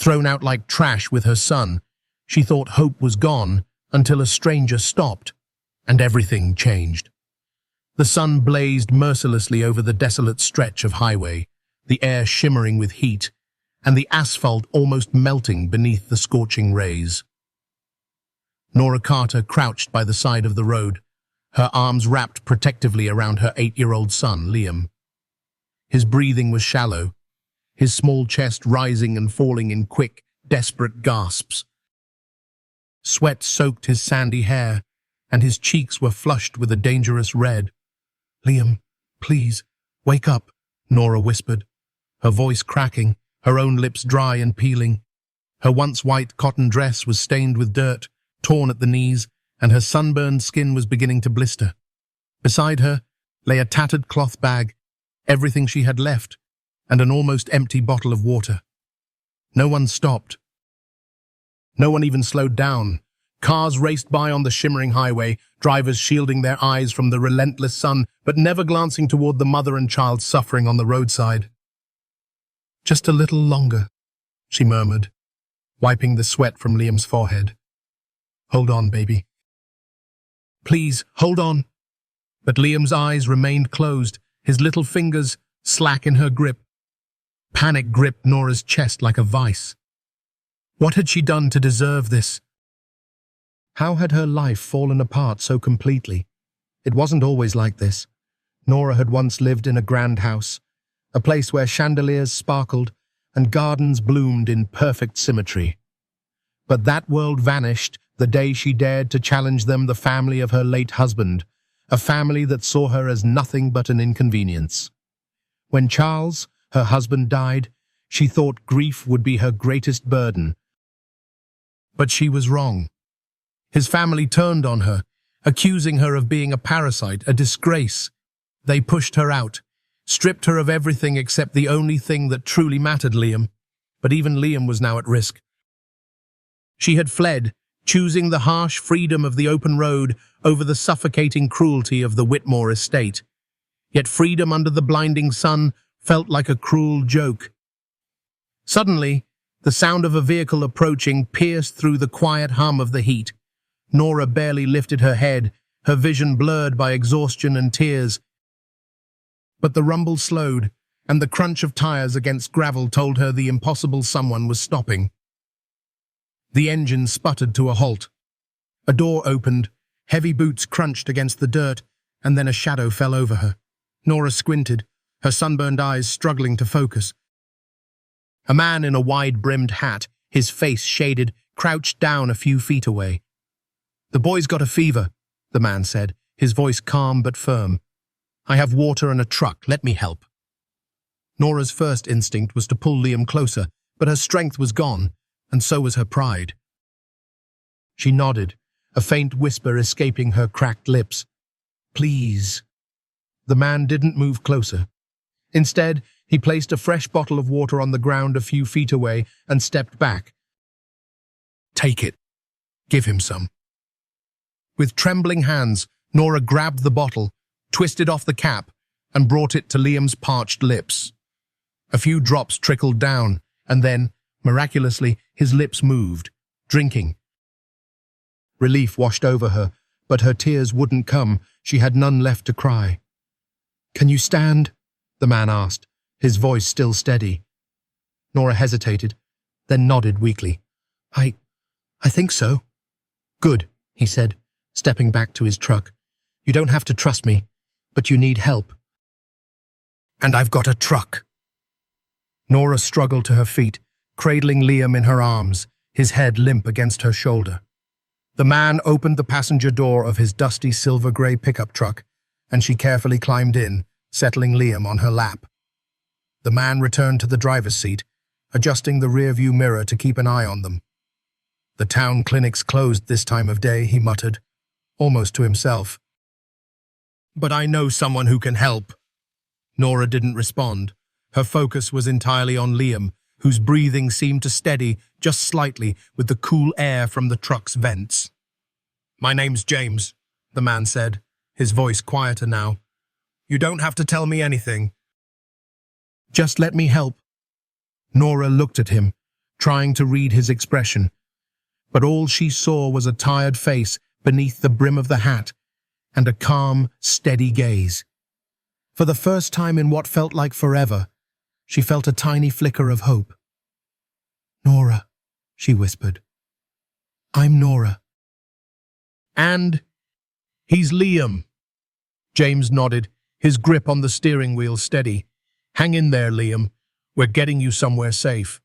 thrown out like trash with her son. She thought hope was gone until a stranger stopped, and everything changed. The sun blazed mercilessly over the desolate stretch of highway, the air shimmering with heat, and the asphalt almost melting beneath the scorching rays. Nora Carter crouched by the side of the road, her arms wrapped protectively around her 8-year-old son, Liam. His breathing was shallow, his small chest rising and falling in quick, desperate gasps. Sweat soaked his sandy hair, and his cheeks were flushed with a dangerous red. "Liam, please, wake up," Nora whispered, her voice cracking, her own lips dry and peeling. Her once white cotton dress was stained with dirt, torn at the knees, and her sunburned skin was beginning to blister. Beside her lay a tattered cloth bag, everything she had left, and an almost empty bottle of water. No one stopped. No one even slowed down. Cars raced by on the shimmering highway, drivers shielding their eyes from the relentless sun, but never glancing toward the mother and child suffering on the roadside. "Just a little longer," she murmured, wiping the sweat from Liam's forehead. "Hold on, baby. Please, hold on." But Liam's eyes remained closed, his little fingers slack in her grip. Panic gripped Nora's chest like a vice. What had she done to deserve this? How had her life fallen apart so completely? It wasn't always like this. Nora had once lived in a grand house, a place where chandeliers sparkled and gardens bloomed in perfect symmetry. But that world vanished the day she dared to challenge them, the family of her late husband, a family that saw her as nothing but an inconvenience. When Charles, her husband, died, she thought grief would be her greatest burden. But she was wrong. His family turned on her, accusing her of being a parasite, a disgrace. They pushed her out, stripped her of everything except the only thing that truly mattered, Liam. But even Liam was now at risk. She had fled, choosing the harsh freedom of the open road over the suffocating cruelty of the Whitmore estate. Yet freedom under the blinding sun felt like a cruel joke. Suddenly, the sound of a vehicle approaching pierced through the quiet hum of the heat. Nora barely lifted her head, her vision blurred by exhaustion and tears. But the rumble slowed, and the crunch of tires against gravel told her the impossible someone was stopping. The engine sputtered to a halt. A door opened, heavy boots crunched against the dirt, and then a shadow fell over her. Nora squinted, her sunburned eyes struggling to focus. A man in a wide-brimmed hat, his face shaded, crouched down a few feet away. "The boy's got a fever," the man said, his voice calm but firm. "I have water and a truck. Let me help." Nora's first instinct was to pull Liam closer, but her strength was gone, and so was her pride. She nodded, a faint whisper escaping her cracked lips. "Please." The man didn't move closer. Instead, he placed a fresh bottle of water on the ground a few feet away and stepped back. "Take it. Give him some." With trembling hands, Nora grabbed the bottle, twisted off the cap, and brought it to Liam's parched lips. A few drops trickled down, and then, miraculously, his lips moved, drinking. Relief washed over her, but her tears wouldn't come. She had none left to cry. "Can you stand?" the man asked, his voice still steady. Nora hesitated, then nodded weakly. I think so." "Good," he said, stepping back to his truck. "You don't have to trust me, but you need help." "And I've got a truck." Nora struggled to her feet, cradling Liam in her arms, his head limp against her shoulder. The man opened the passenger door of his dusty silver-gray pickup truck, and she carefully climbed in, settling Liam on her lap. The man returned to the driver's seat, adjusting the rearview mirror to keep an eye on them. "The town clinic's closed this time of day," he muttered, almost to himself. "But I know someone who can help." Nora didn't respond. Her focus was entirely on Liam, whose breathing seemed to steady just slightly with the cool air from the truck's vents. "My name's James," the man said, his voice quieter now. "You don't have to tell me anything. Just let me help." Nora looked at him, trying to read his expression. But all she saw was a tired face beneath the brim of the hat and a calm, steady gaze. For the first time in what felt like forever, she felt a tiny flicker of hope. "Nora," she whispered. "I'm Nora." "And he's Liam." James nodded, his grip on the steering wheel steady. "Hang in there, Liam. We're getting you somewhere safe."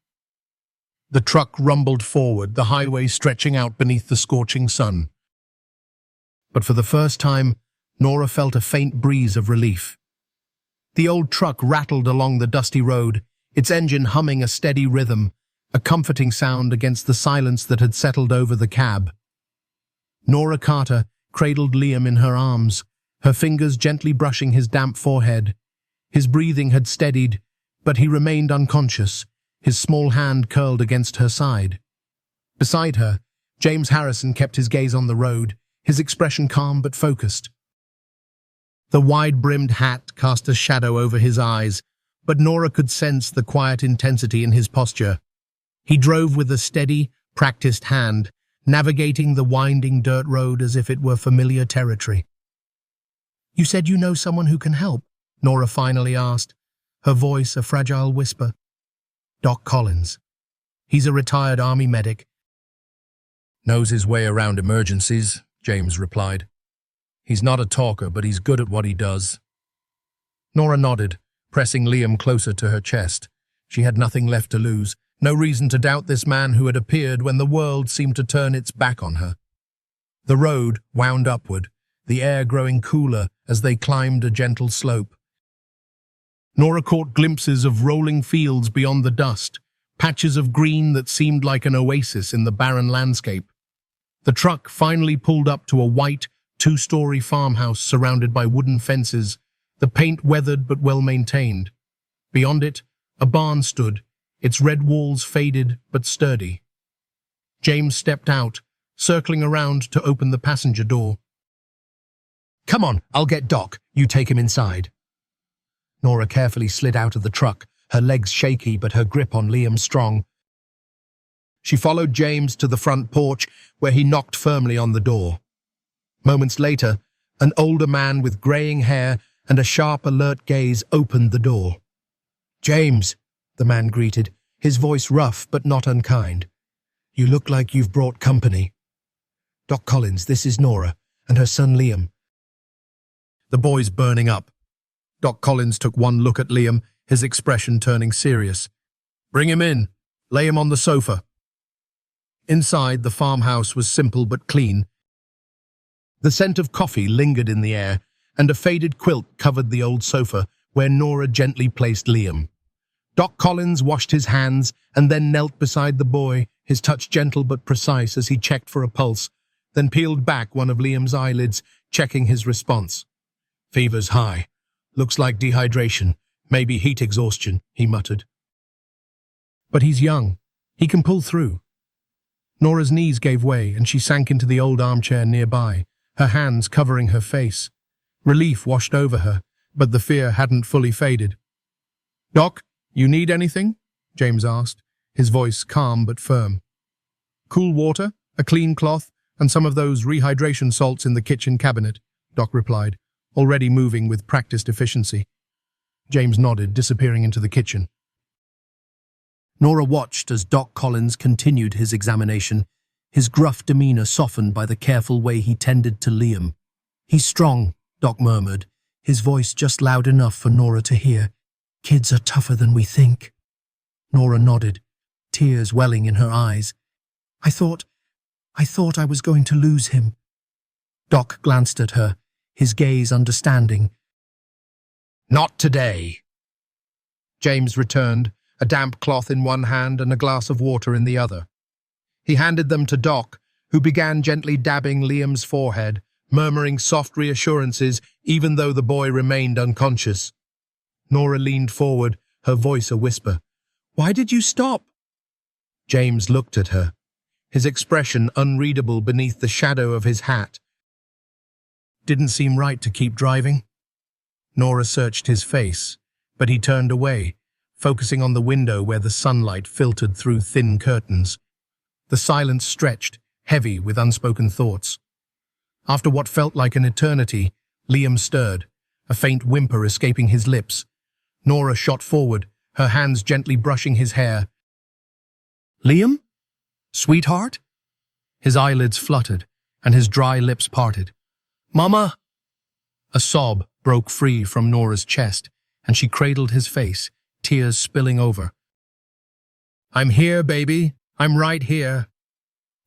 The truck rumbled forward, the highway stretching out beneath the scorching sun. But for the first time, Nora felt a faint breeze of relief. The old truck rattled along the dusty road, its engine humming a steady rhythm, a comforting sound against the silence that had settled over the cab. Nora Carter cradled Liam in her arms, her fingers gently brushing his damp forehead. His breathing had steadied, but he remained unconscious, his small hand curled against her side. Beside her, James Harrison kept his gaze on the road, his expression calm but focused. The wide-brimmed hat cast a shadow over his eyes, but Nora could sense the quiet intensity in his posture. He drove with a steady, practiced hand, navigating the winding dirt road as if it were familiar territory. "You said you know someone who can help?" Nora finally asked, her voice a fragile whisper. "Doc Collins. He's a retired army medic." "Knows his way around emergencies," James replied. "He's not a talker, but he's good at what he does." Nora nodded, pressing Liam closer to her chest. She had nothing left to lose, no reason to doubt this man who had appeared when the world seemed to turn its back on her. The road wound upward, the air growing cooler as they climbed a gentle slope. Nora caught glimpses of rolling fields beyond the dust, patches of green that seemed like an oasis in the barren landscape. The truck finally pulled up to a white, two-story farmhouse surrounded by wooden fences, the paint weathered but well-maintained. Beyond it, a barn stood, its red walls faded but sturdy. James stepped out, circling around to open the passenger door. "Come on, I'll get Doc. You take him inside." Nora carefully slid out of the truck, her legs shaky but her grip on Liam strong. She followed James to the front porch, where he knocked firmly on the door. Moments later, an older man with graying hair and a sharp, alert gaze opened the door. "James," the man greeted, his voice rough but not unkind. "You look like you've brought company." "Doc Collins, this is Nora, and her son Liam." The boy's burning up. Doc Collins took one look at Liam, his expression turning serious. "Bring him in. Lay him on the sofa." Inside, the farmhouse was simple but clean. The scent of coffee lingered in the air, and a faded quilt covered the old sofa where Nora gently placed Liam. Doc Collins washed his hands and then knelt beside the boy, his touch gentle but precise as he checked for a pulse, then peeled back one of Liam's eyelids, checking his response. "Fever's high. Looks like dehydration, maybe heat exhaustion," he muttered. "But he's young. He can pull through." Nora's knees gave way and she sank into the old armchair nearby, her hands covering her face. Relief washed over her, but the fear hadn't fully faded. "Doc, you need anything?" James asked, his voice calm but firm. "Cool water, a clean cloth, and some of those rehydration salts in the kitchen cabinet," Doc replied, already moving with practiced efficiency. James nodded, disappearing into the kitchen. Nora watched as Doc Collins continued his examination, his gruff demeanor softened by the careful way he tended to Liam. "He's strong," Doc murmured, his voice just loud enough for Nora to hear. "Kids are tougher than we think." Nora nodded, tears welling in her eyes. I thought I was going to lose him." Doc glanced at her, his gaze understanding. "Not today." James returned, a damp cloth in one hand and a glass of water in the other. He handed them to Doc, who began gently dabbing Liam's forehead, murmuring soft reassurances even though the boy remained unconscious. Nora leaned forward, her voice a whisper. "Why did you stop?" James looked at her, his expression unreadable beneath the shadow of his hat. "Didn't seem right to keep driving." Nora searched his face, but he turned away, focusing on the window where the sunlight filtered through thin curtains. The silence stretched, heavy with unspoken thoughts. After what felt like an eternity, Liam stirred, a faint whimper escaping his lips. Nora shot forward, her hands gently brushing his hair. "Liam? Sweetheart?" His eyelids fluttered, and his dry lips parted. "Mama!" A sob broke free from Nora's chest, and she cradled his face, tears spilling over. "I'm here, baby. I'm right here."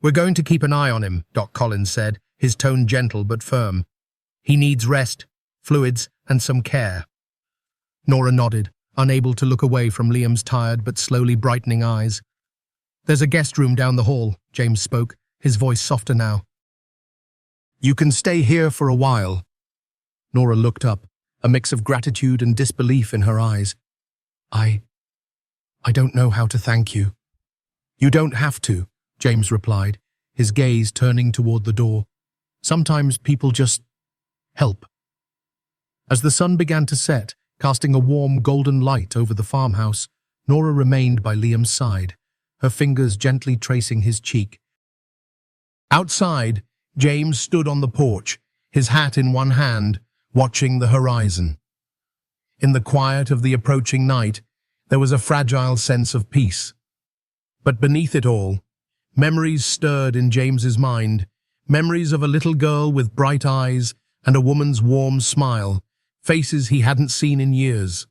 "We're going to keep an eye on him," Doc Collins said, his tone gentle but firm. "He needs rest, fluids, and some care." Nora nodded, unable to look away from Liam's tired but slowly brightening eyes. "There's a guest room down the hall," James spoke, his voice softer now. "You can stay here for a while." Nora looked up, a mix of gratitude and disbelief in her eyes. I don't know how to thank you." "You don't have to," James replied, his gaze turning toward the door. "Sometimes people just help." As the sun began to set, casting a warm golden light over the farmhouse, Nora remained by Liam's side, her fingers gently tracing his cheek. Outside, James stood on the porch, his hat in one hand, watching the horizon. In the quiet of the approaching night, there was a fragile sense of peace. But beneath it all, memories stirred in James's mind, memories of a little girl with bright eyes and a woman's warm smile, faces he hadn't seen in years.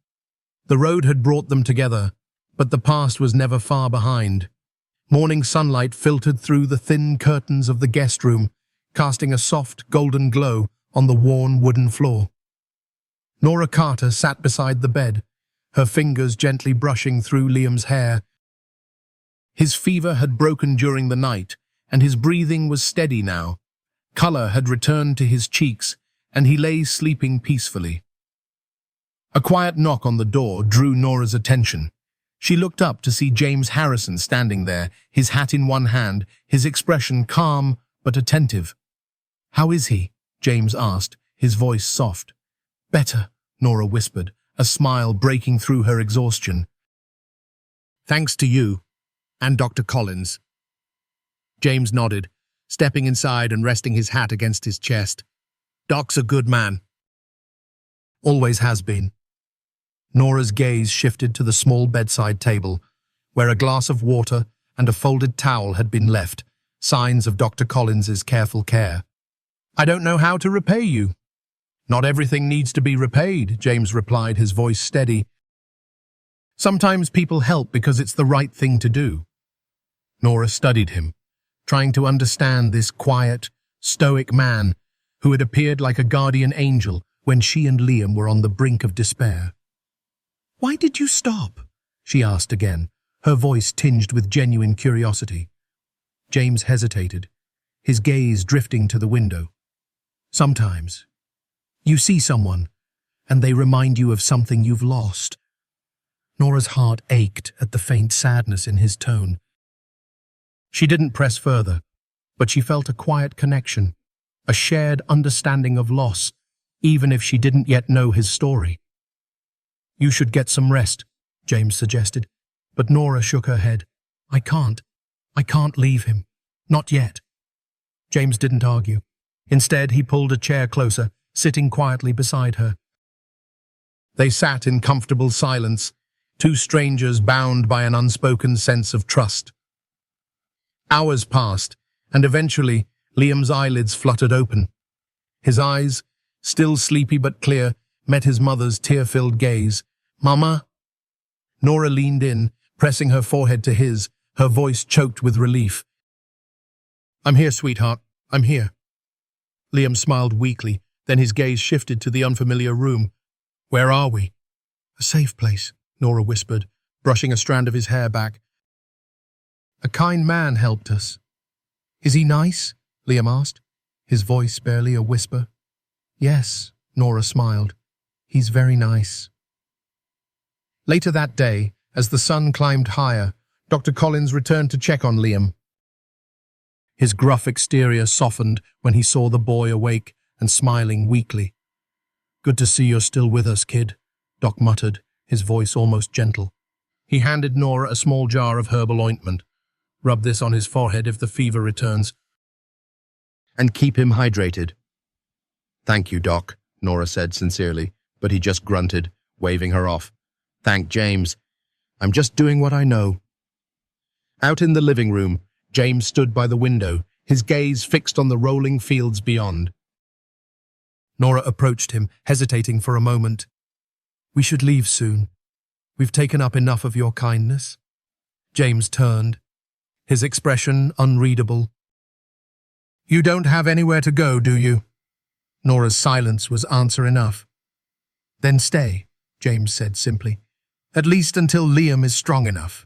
The road had brought them together, but the past was never far behind. Morning sunlight filtered through the thin curtains of the guest room, casting a soft, golden glow on the worn wooden floor. Nora Carter sat beside the bed, her fingers gently brushing through Liam's hair. His fever had broken during the night, and his breathing was steady now. Color had returned to his cheeks, and he lay sleeping peacefully. A quiet knock on the door drew Nora's attention. She looked up to see James Harrison standing there, his hat in one hand, his expression calm but attentive. "How is he?" James asked, his voice soft. "Better," Nora whispered, a smile breaking through her exhaustion. "Thanks to you, and Dr. Collins." James nodded, stepping inside and resting his hat against his chest. "Doc's a good man." "Always has been." Nora's gaze shifted to the small bedside table, where a glass of water and a folded towel had been left, signs of Dr. Collins's careful care. "I don't know how to repay you." "Not everything needs to be repaid," James replied, his voice steady. "Sometimes people help because it's the right thing to do." Nora studied him, trying to understand this quiet, stoic man who had appeared like a guardian angel when she and Liam were on the brink of despair. "Why did you stop?" she asked again, her voice tinged with genuine curiosity. James hesitated, his gaze drifting to the window. "Sometimes. You see someone, and they remind you of something you've lost." Nora's heart ached at the faint sadness in his tone. She didn't press further, but she felt a quiet connection, a shared understanding of loss, even if she didn't yet know his story. "You should get some rest," James suggested, but Nora shook her head. I can't leave him. Not yet." James didn't argue. Instead, he pulled a chair closer, sitting quietly beside her. They sat in comfortable silence, two strangers bound by an unspoken sense of trust. Hours passed, and eventually Liam's eyelids fluttered open. His eyes, still sleepy but clear, met his mother's tear-filled gaze. "Mama?" Nora leaned in, pressing her forehead to his, her voice choked with relief. "I'm here, sweetheart. I'm here." Liam smiled weakly, then his gaze shifted to the unfamiliar room. "Where are we?" "A safe place," Nora whispered, brushing a strand of his hair back. "A kind man helped us." "Is he nice?" Liam asked, his voice barely a whisper. "Yes," Nora smiled. "He's very nice." Later that day, as the sun climbed higher, Dr. Collins returned to check on Liam. His gruff exterior softened when he saw the boy awake and smiling weakly. "Good to see you're still with us, kid," Doc muttered, his voice almost gentle. He handed Nora a small jar of herbal ointment. Rub this on his forehead if the fever returns. And keep him hydrated. Thank you, Doc, Nora said sincerely, but he just grunted, waving her off. Thank James. I'm just doing what I know. Out in the living room, James stood by the window, his gaze fixed on the rolling fields beyond. Nora approached him, hesitating for a moment. We should leave soon. We've taken up enough of your kindness. James turned, his expression unreadable. You don't have anywhere to go, do you? Nora's silence was answer enough. Then stay, James said simply. At least until Liam is strong enough.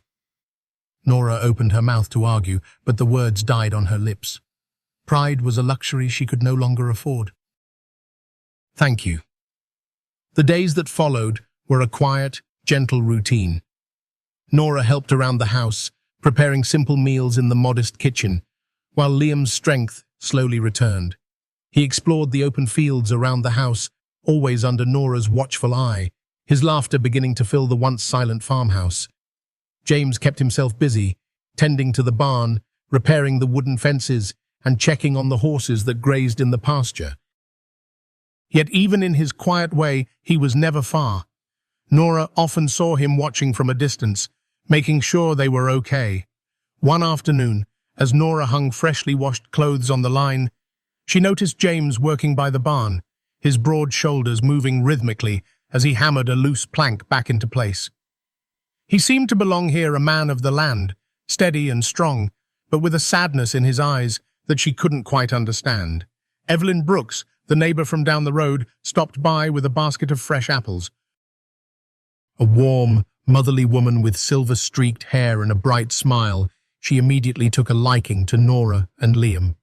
Nora opened her mouth to argue, but the words died on her lips. Pride was a luxury she could no longer afford. Thank you. The days that followed were a quiet, gentle routine. Nora helped around the house, preparing simple meals in the modest kitchen, while Liam's strength slowly returned. He explored the open fields around the house, always under Nora's watchful eye, his laughter beginning to fill the once silent farmhouse. James kept himself busy, tending to the barn, repairing the wooden fences, and checking on the horses that grazed in the pasture. Yet even in his quiet way, he was never far. Nora often saw him watching from a distance, making sure they were okay. One afternoon, as Nora hung freshly washed clothes on the line, she noticed James working by the barn, his broad shoulders moving rhythmically as he hammered a loose plank back into place. He seemed to belong here, a man of the land, steady and strong, but with a sadness in his eyes that she couldn't quite understand. Evelyn Brooks, the neighbor from down the road, stopped by with a basket of fresh apples. A warm, motherly woman with silver-streaked hair and a bright smile, she immediately took a liking to Nora and Liam.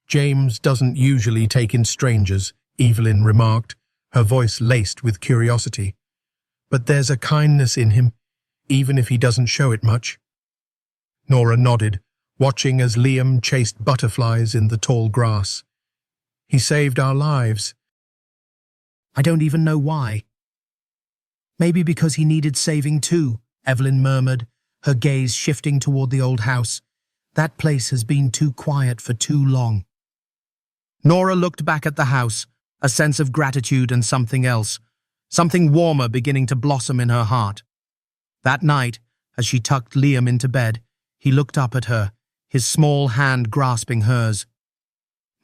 James doesn't usually take in strangers, Evelyn remarked, her voice laced with curiosity. But there's a kindness in him, even if he doesn't show it much. Nora nodded, watching as Liam chased butterflies in the tall grass. He saved our lives. I don't even know why. Maybe because he needed saving too, Evelyn murmured, her gaze shifting toward the old house. That place has been too quiet for too long. Nora looked back at the house, a sense of gratitude and something else, something warmer beginning to blossom in her heart. That night, as she tucked Liam into bed, he looked up at her, his small hand grasping hers.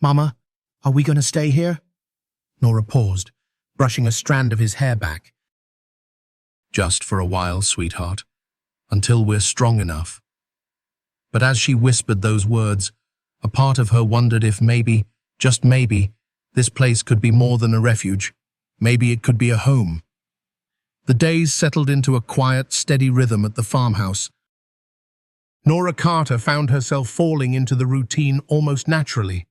Mama, are we going to stay here? Nora paused, brushing a strand of his hair back. Just for a while, sweetheart, until we're strong enough. But as she whispered those words, a part of her wondered if maybe, just maybe, this place could be more than a refuge. Maybe it could be a home. The days settled into a quiet, steady rhythm at the farmhouse. Nora Carter found herself falling into the routine almost naturally.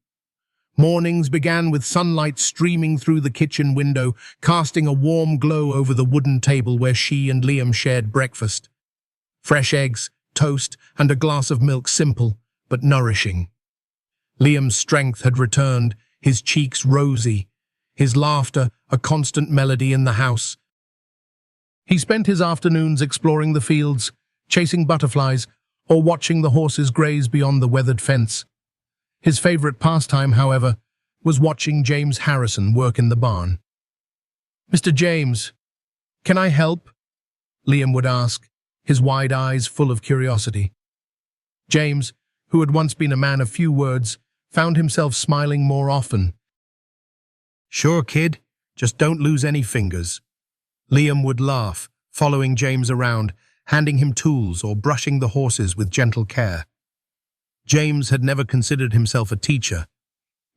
Mornings began with sunlight streaming through the kitchen window, casting a warm glow over the wooden table where she and Liam shared breakfast. Fresh eggs, toast, and a glass of milk, simple but nourishing. Liam's strength had returned, his cheeks rosy, his laughter a constant melody in the house. He spent his afternoons exploring the fields, chasing butterflies, or watching the horses graze beyond the weathered fence. His favorite pastime, however, was watching James Harrison work in the barn. Mr. James, can I help? Liam would ask, his wide eyes full of curiosity. James, who had once been a man of few words, found himself smiling more often. Sure, kid, just don't lose any fingers. Liam would laugh, following James around, handing him tools or brushing the horses with gentle care. James had never considered himself a teacher,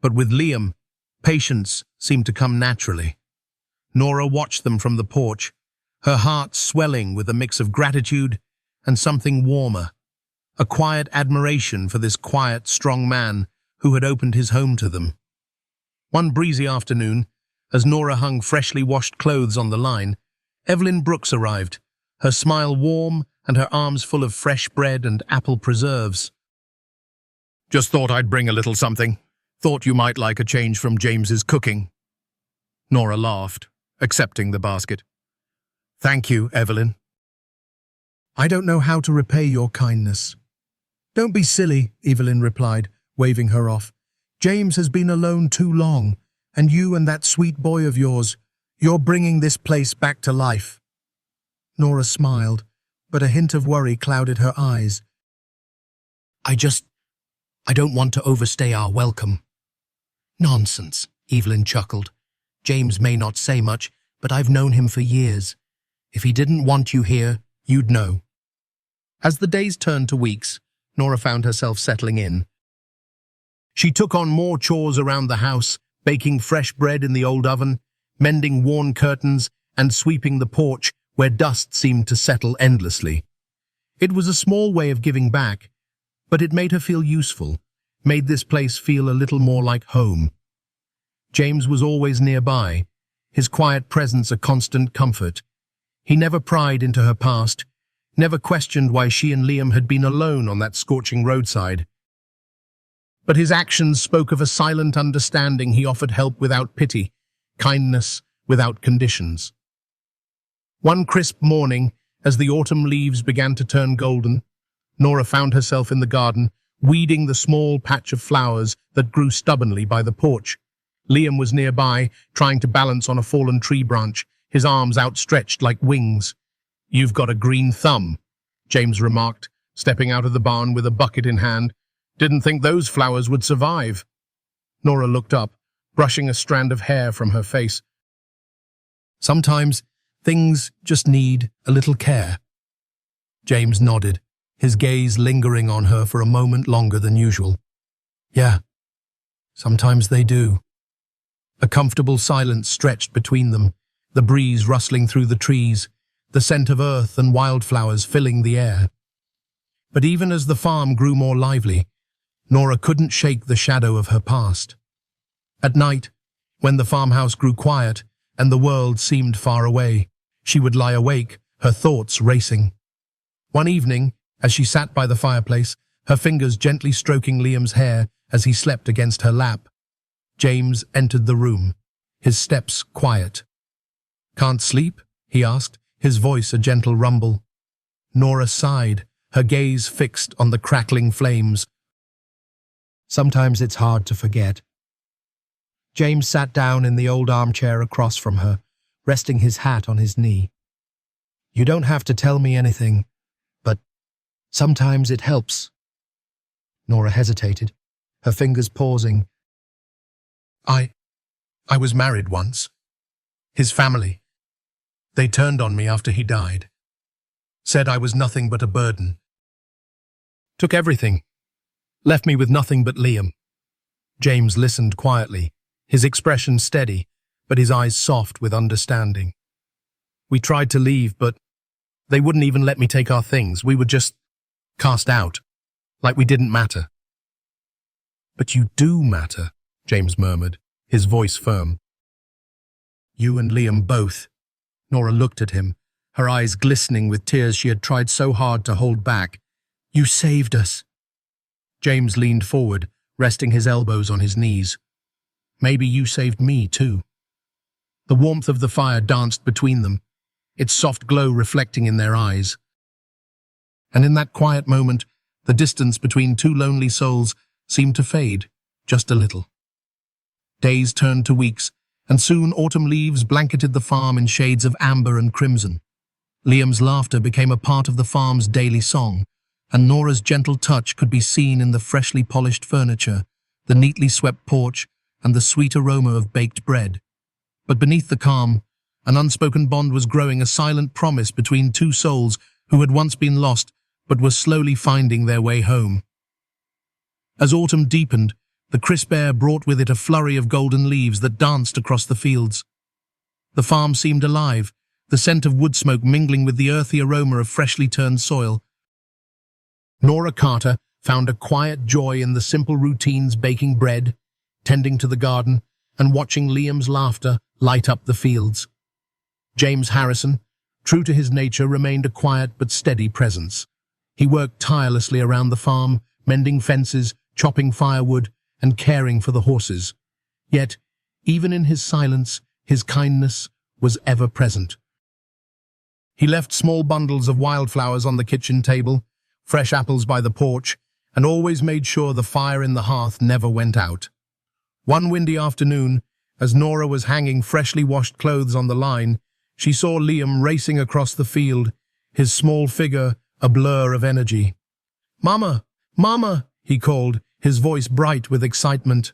but with Liam, patience seemed to come naturally. Nora watched them from the porch, her heart swelling with a mix of gratitude and something warmer, a quiet admiration for this quiet, strong man who had opened his home to them. One breezy afternoon, as Nora hung freshly washed clothes on the line, Evelyn Brooks arrived, her smile warm and her arms full of fresh bread and apple preserves. Just thought I'd bring a little something. Thought you might like a change from James's cooking. Nora laughed, accepting the basket. Thank you, Evelyn. I don't know how to repay your kindness. Don't be silly, Evelyn replied, waving her off. James has been alone too long, and you and that sweet boy of yours, you're bringing this place back to life. Nora smiled, but a hint of worry clouded her eyes. I don't want to overstay our welcome. Nonsense, Evelyn chuckled. James may not say much, but I've known him for years. If he didn't want you here, you'd know. As the days turned to weeks, Nora found herself settling in. She took on more chores around the house, baking fresh bread in the old oven, mending worn curtains, and sweeping the porch where dust seemed to settle endlessly. It was a small way of giving back, but it made her feel useful, made this place feel a little more like home. James was always nearby, his quiet presence a constant comfort. He never pried into her past, never questioned why she and Liam had been alone on that scorching roadside. But his actions spoke of a silent understanding. He offered help without pity, kindness without conditions. One crisp morning, as the autumn leaves began to turn golden, Nora found herself in the garden, weeding the small patch of flowers that grew stubbornly by the porch. Liam was nearby, trying to balance on a fallen tree branch, his arms outstretched like wings. "You've got a green thumb," James remarked, stepping out of the barn with a bucket in hand. "Didn't think those flowers would survive." Nora looked up, brushing a strand of hair from her face. "Sometimes things just need a little care." James nodded, his gaze lingering on her for a moment longer than usual. "Yeah, sometimes they do." A comfortable silence stretched between them, the breeze rustling through the trees, the scent of earth and wildflowers filling the air. But even as the farm grew more lively, Nora couldn't shake the shadow of her past. At night, when the farmhouse grew quiet and the world seemed far away, she would lie awake, her thoughts racing. One evening, as she sat by the fireplace, her fingers gently stroking Liam's hair as he slept against her lap, James entered the room, his steps quiet. "Can't sleep?" he asked, his voice a gentle rumble. Nora sighed, her gaze fixed on the crackling flames. "Sometimes it's hard to forget." James sat down in the old armchair across from her, resting his hat on his knee. "You don't have to tell me anything, but sometimes it helps." Nora hesitated, her fingers pausing. I was married once. His family. They turned on me after he died. Said I was nothing but a burden. Took everything. Left me with nothing but Liam. James listened quietly, his expression steady, but his eyes soft with understanding. We tried to leave, but they wouldn't even let me take our things. We were just cast out, like we didn't matter. "But you do matter," James murmured, his voice firm. "You and Liam both." Nora looked at him, her eyes glistening with tears she had tried so hard to hold back. "You saved us." James leaned forward, resting his elbows on his knees. "Maybe you saved me, too." The warmth of the fire danced between them, its soft glow reflecting in their eyes. And in that quiet moment, the distance between two lonely souls seemed to fade, just a little. Days turned to weeks, and soon autumn leaves blanketed the farm in shades of amber and crimson. Liam's laughter became a part of the farm's daily song, and Nora's gentle touch could be seen in the freshly polished furniture, the neatly swept porch, and the sweet aroma of baked bread. But beneath the calm, an unspoken bond was growing, a silent promise between two souls who had once been lost but were slowly finding their way home. As autumn deepened, the crisp air brought with it a flurry of golden leaves that danced across the fields. The farm seemed alive, the scent of wood smoke mingling with the earthy aroma of freshly turned soil. Nora Carter found a quiet joy in the simple routines: baking bread, tending to the garden, and watching Liam's laughter light up the fields. James Harrison, true to his nature, remained a quiet but steady presence. He worked tirelessly around the farm, mending fences, chopping firewood, and caring for the horses. Yet, even in his silence, his kindness was ever present. He left small bundles of wildflowers on the kitchen table, fresh apples by the porch, and always made sure the fire in the hearth never went out. One windy afternoon, as Nora was hanging freshly washed clothes on the line, she saw Liam racing across the field, his small figure a blur of energy. "Mama! Mama!" he called, his voice bright with excitement.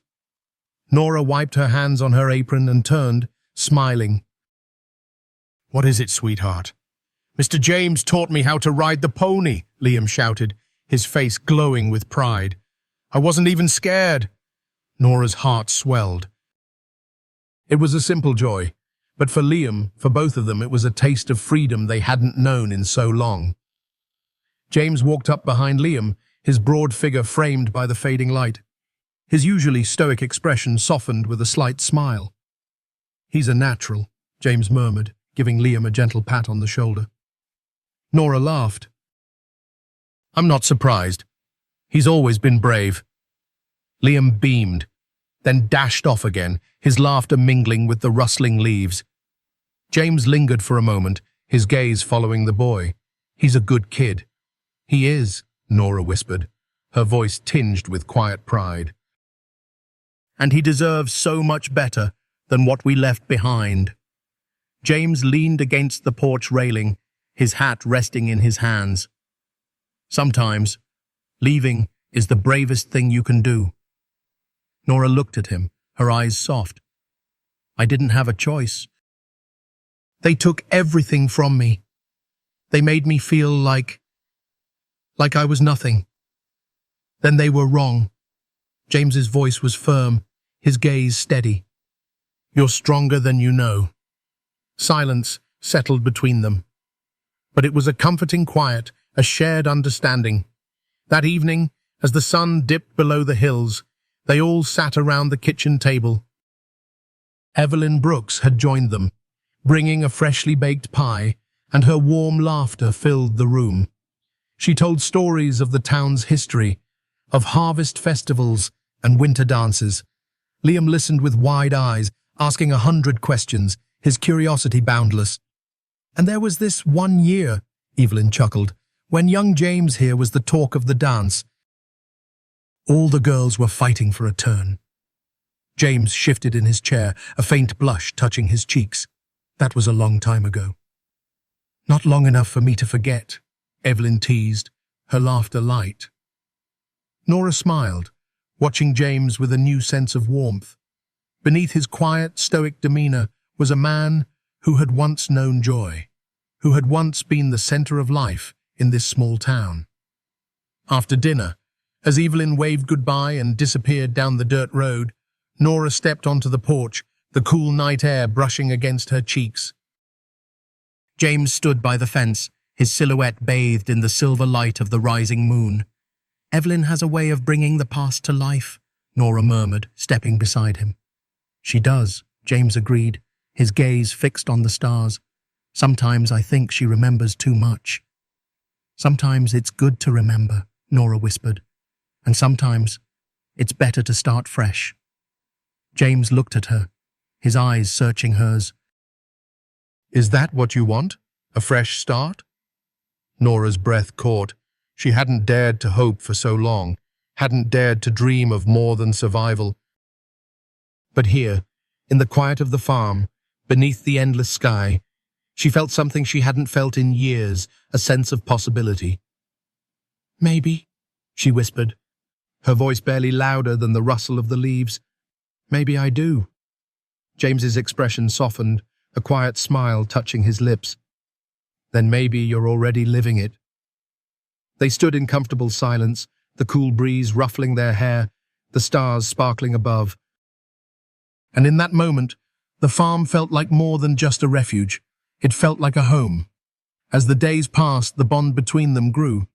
Nora wiped her hands on her apron and turned, smiling. "What is it, sweetheart?" "Mr. James taught me how to ride the pony," Liam shouted, his face glowing with pride. "I wasn't even scared." Nora's heart swelled. It was a simple joy, but for Liam, for both of them, it was a taste of freedom they hadn't known in so long. James walked up behind Liam, his broad figure framed by the fading light. His usually stoic expression softened with a slight smile. "He's a natural," James murmured, giving Liam a gentle pat on the shoulder. Nora laughed. "I'm not surprised. He's always been brave." Liam beamed, then dashed off again, his laughter mingling with the rustling leaves. James lingered for a moment, his gaze following the boy. "He's a good kid." "He is," Nora whispered, her voice tinged with quiet pride. "And he deserves so much better than what we left behind." James leaned against the porch railing, his hat resting in his hands. "Sometimes, leaving is the bravest thing you can do." Nora looked at him, her eyes soft. "I didn't have a choice. They took everything from me. They made me feel like I was nothing. Then they were wrong." James's voice was firm, his gaze steady. "You're stronger than you know." Silence settled between them. But it was a comforting quiet, a shared understanding. That evening, as the sun dipped below the hills, they all sat around the kitchen table. Evelyn Brooks had joined them, bringing a freshly baked pie, and her warm laughter filled the room. She told stories of the town's history, of harvest festivals and winter dances. Liam listened with wide eyes, asking 100 questions, his curiosity boundless. "And there was this one year," Evelyn chuckled, "when young James here was the talk of the dance. All the girls were fighting for a turn." James shifted in his chair, a faint blush touching his cheeks. "That was a long time ago." "Not long enough for me to forget," Evelyn teased, her laughter light. Nora smiled, watching James with a new sense of warmth. Beneath his quiet, stoic demeanor was a man who had once known joy, who had once been the center of life in this small town. After dinner, as Evelyn waved goodbye and disappeared down the dirt road, Nora stepped onto the porch, the cool night air brushing against her cheeks. James stood by the fence, his silhouette bathed in the silver light of the rising moon. "Evelyn has a way of bringing the past to life," Nora murmured, stepping beside him. "She does," James agreed, his gaze fixed on the stars. "Sometimes I think she remembers too much." "Sometimes it's good to remember," Nora whispered. "And sometimes it's better to start fresh." James looked at her, his eyes searching hers. "Is that what you want? A fresh start?" Nora's breath caught. She hadn't dared to hope for so long, hadn't dared to dream of more than survival. But here, in the quiet of the farm, beneath the endless sky, she felt something she hadn't felt in years, a sense of possibility. "Maybe," she whispered, her voice barely louder than the rustle of the leaves. "Maybe I do." James's expression softened, a quiet smile touching his lips. "Then maybe you're already living it." They stood in comfortable silence, the cool breeze ruffling their hair, the stars sparkling above. And in that moment, the farm felt like more than just a refuge. It felt like a home. As the days passed, the bond between them grew.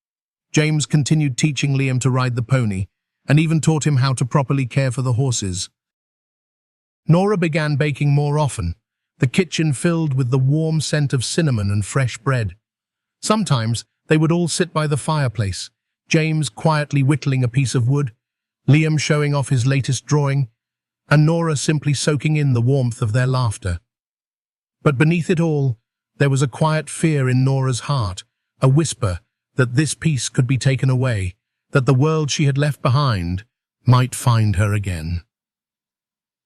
James continued teaching Liam to ride the pony, and even taught him how to properly care for the horses. Nora began baking more often, the kitchen filled with the warm scent of cinnamon and fresh bread. Sometimes they would all sit by the fireplace, James quietly whittling a piece of wood, Liam showing off his latest drawing, and Nora simply soaking in the warmth of their laughter. But beneath it all, There was a quiet fear in Nora's heart, a whisper that this peace could be taken away, that the world she had left behind might find her again.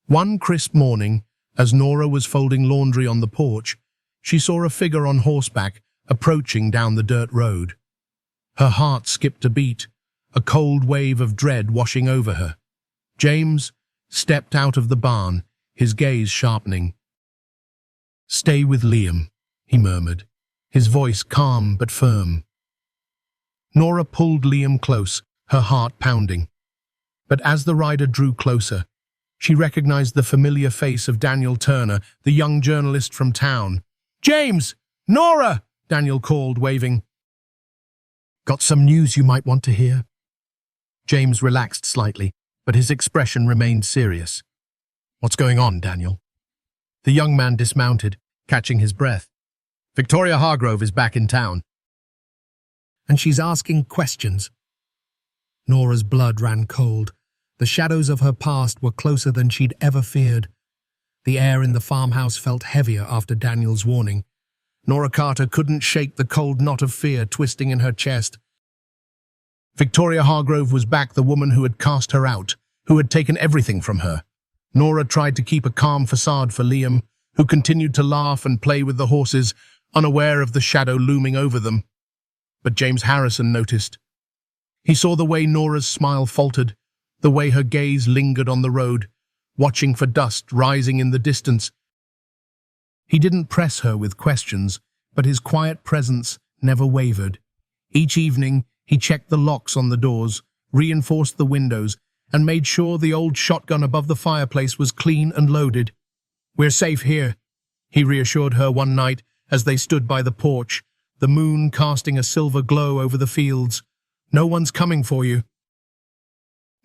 One crisp morning, as Nora was folding laundry on the porch, she saw a figure on horseback approaching down the dirt road. Her heart skipped a beat, a cold wave of dread washing over her. James stepped out of the barn, his gaze sharpening. "Stay with Liam," he murmured, his voice calm but firm. Nora pulled Liam close, her heart pounding. But as the rider drew closer, she recognized the familiar face of Daniel Turner, the young journalist from town. "James! Nora!" Daniel called, waving. "Got some news you might want to hear?" James relaxed slightly, but his expression remained serious. "What's going on, Daniel?" The young man dismounted, catching his breath. "Victoria Hargrove is back in town. And she's asking questions." Nora's blood ran cold. The shadows of her past were closer than she'd ever feared. The air in the farmhouse felt heavier after Daniel's warning. Nora Carter couldn't shake the cold knot of fear twisting in her chest. Victoria Hargrove was back, the woman who had cast her out, who had taken everything from her. Nora tried to keep a calm facade for Liam, who continued to laugh and play with the horses, unaware of the shadow looming over them. But James Harrison noticed. He saw the way Nora's smile faltered, the way her gaze lingered on the road, watching for dust rising in the distance. He didn't press her with questions, but his quiet presence never wavered. Each evening, he checked the locks on the doors, reinforced the windows, and made sure the old shotgun above the fireplace was clean and loaded. "We're safe here," he reassured her one night as they stood by the porch, the moon casting a silver glow over the fields. "No one's coming for you."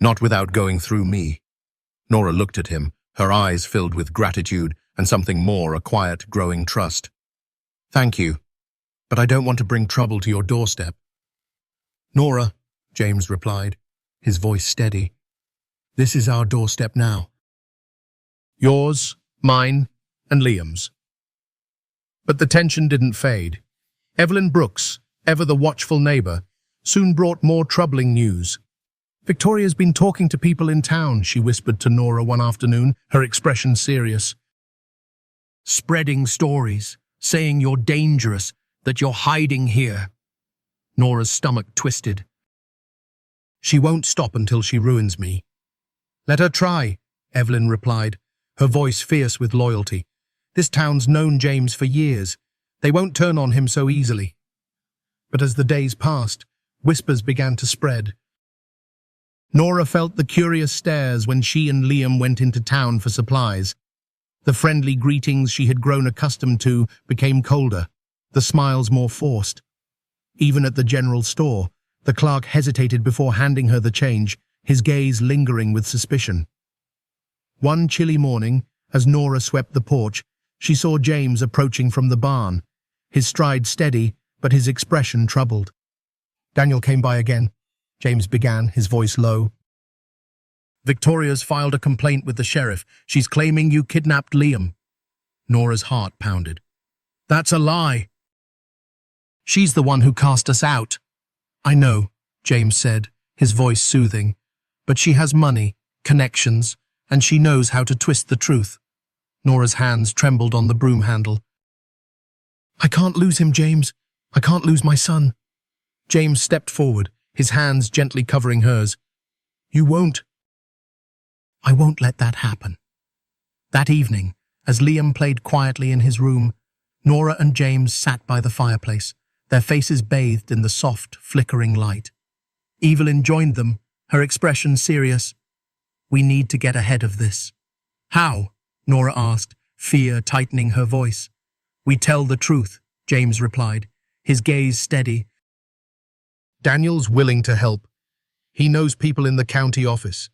"Not without going through me." Nora looked at him, her eyes filled with gratitude and something more, a quiet, growing trust. "Thank you, but I don't want to bring trouble to your doorstep." "Nora," James replied, his voice steady, "this is our doorstep now. Yours, mine, and Liam's." But the tension didn't fade. Evelyn Brooks, ever the watchful neighbor, soon brought more troubling news. "Victoria's been talking to people in town," she whispered to Nora one afternoon, her expression serious. "Spreading stories, saying you're dangerous, that you're hiding here." Nora's stomach twisted. "She won't stop until she ruins me." "Let her try," Evelyn replied, her voice fierce with loyalty. "This town's known James for years. They won't turn on him so easily." But as the days passed, whispers began to spread. Nora felt the curious stares when she and Liam went into town for supplies. The friendly greetings she had grown accustomed to became colder, the smiles more forced. Even at the general store, the clerk hesitated before handing her the change, his gaze lingering with suspicion. One chilly morning, as Nora swept the porch, she saw James approaching from the barn, his stride steady, but his expression troubled. "Daniel came by again," James began, his voice low. "Victoria's filed a complaint with the sheriff. She's claiming you kidnapped Liam." Nora's heart pounded. "That's a lie." "She's the one who cast us out." "I know," James said, his voice soothing, "but she has money, connections, and she knows how to twist the truth." Nora's hands trembled on the broom handle. "I can't lose him, James. I can't lose my son." James stepped forward, his hands gently covering hers. "You won't." "I won't let that happen." That evening, as Liam played quietly in his room, Nora and James sat by the fireplace, their faces bathed in the soft, flickering light. Evelyn joined them, her expression serious. "We need to get ahead of this." "How?" Nora asked, fear tightening her voice. "We tell the truth," James replied, his gaze steady. "Daniel's willing to help. He knows people in the county office.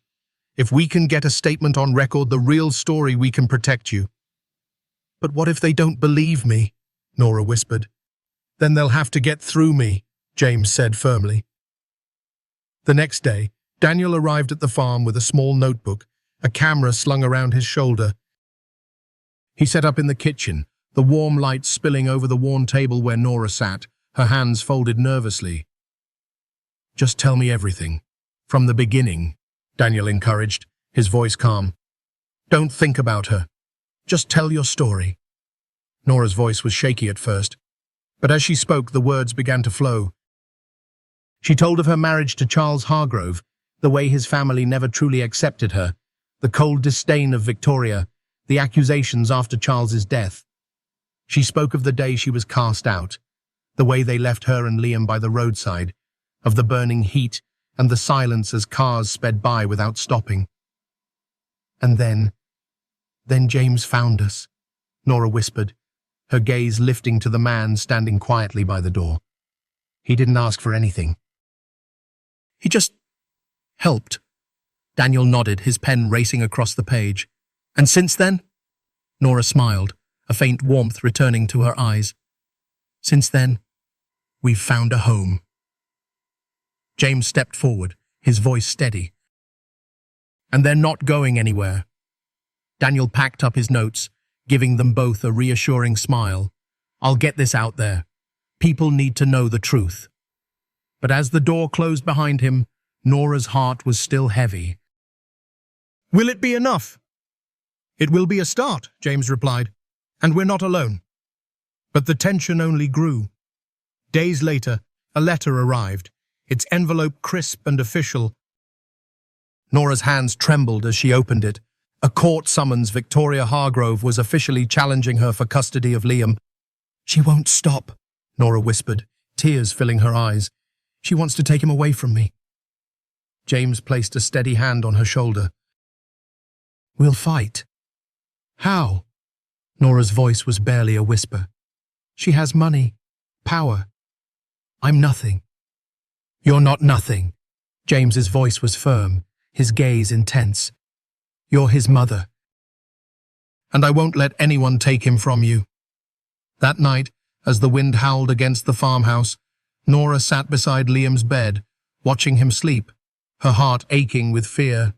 If we can get a statement on record, the real story, we can protect you." "But what if they don't believe me?" Nora whispered. "Then they'll have to get through me," James said firmly. The next day, Daniel arrived at the farm with a small notebook, a camera slung around his shoulder. He set up in the kitchen, the warm light spilling over the worn table where Nora sat, her hands folded nervously. "Just tell me everything. From the beginning," Daniel encouraged, his voice calm. "Don't think about her. Just tell your story." Nora's voice was shaky at first, but as she spoke, the words began to flow. She told of her marriage to Charles Hargrove, the way his family never truly accepted her, the cold disdain of Victoria, the accusations after Charles's death. She spoke of the day she was cast out, the way they left her and Liam by the roadside, of the burning heat and the silence as cars sped by without stopping. "And then James found us," Nora whispered, her gaze lifting to the man standing quietly by the door. "He didn't ask for anything. He just helped." Daniel nodded, his pen racing across the page. "And since then?" Nora smiled, a faint warmth returning to her eyes. "Since then, we've found a home." James stepped forward, his voice steady. "And they're not going anywhere." Daniel packed up his notes, giving them both a reassuring smile. "I'll get this out there. People need to know the truth." But as the door closed behind him, Nora's heart was still heavy. "Will it be enough?" "It will be a start," James replied, "and we're not alone." But the tension only grew. Days later, a letter arrived, its envelope crisp and official. Nora's hands trembled as she opened it. A court summons. Victoria Hargrove was officially challenging her for custody of Liam. "She won't stop," Nora whispered, tears filling her eyes. "She wants to take him away from me." James placed a steady hand on her shoulder. "We'll fight." "How?" Nora's voice was barely a whisper. "She has money, power. I'm nothing." "You're not nothing." James's voice was firm, his gaze intense. "You're his mother. And I won't let anyone take him from you." That night, as the wind howled against the farmhouse, Nora sat beside Liam's bed, watching him sleep, her heart aching with fear.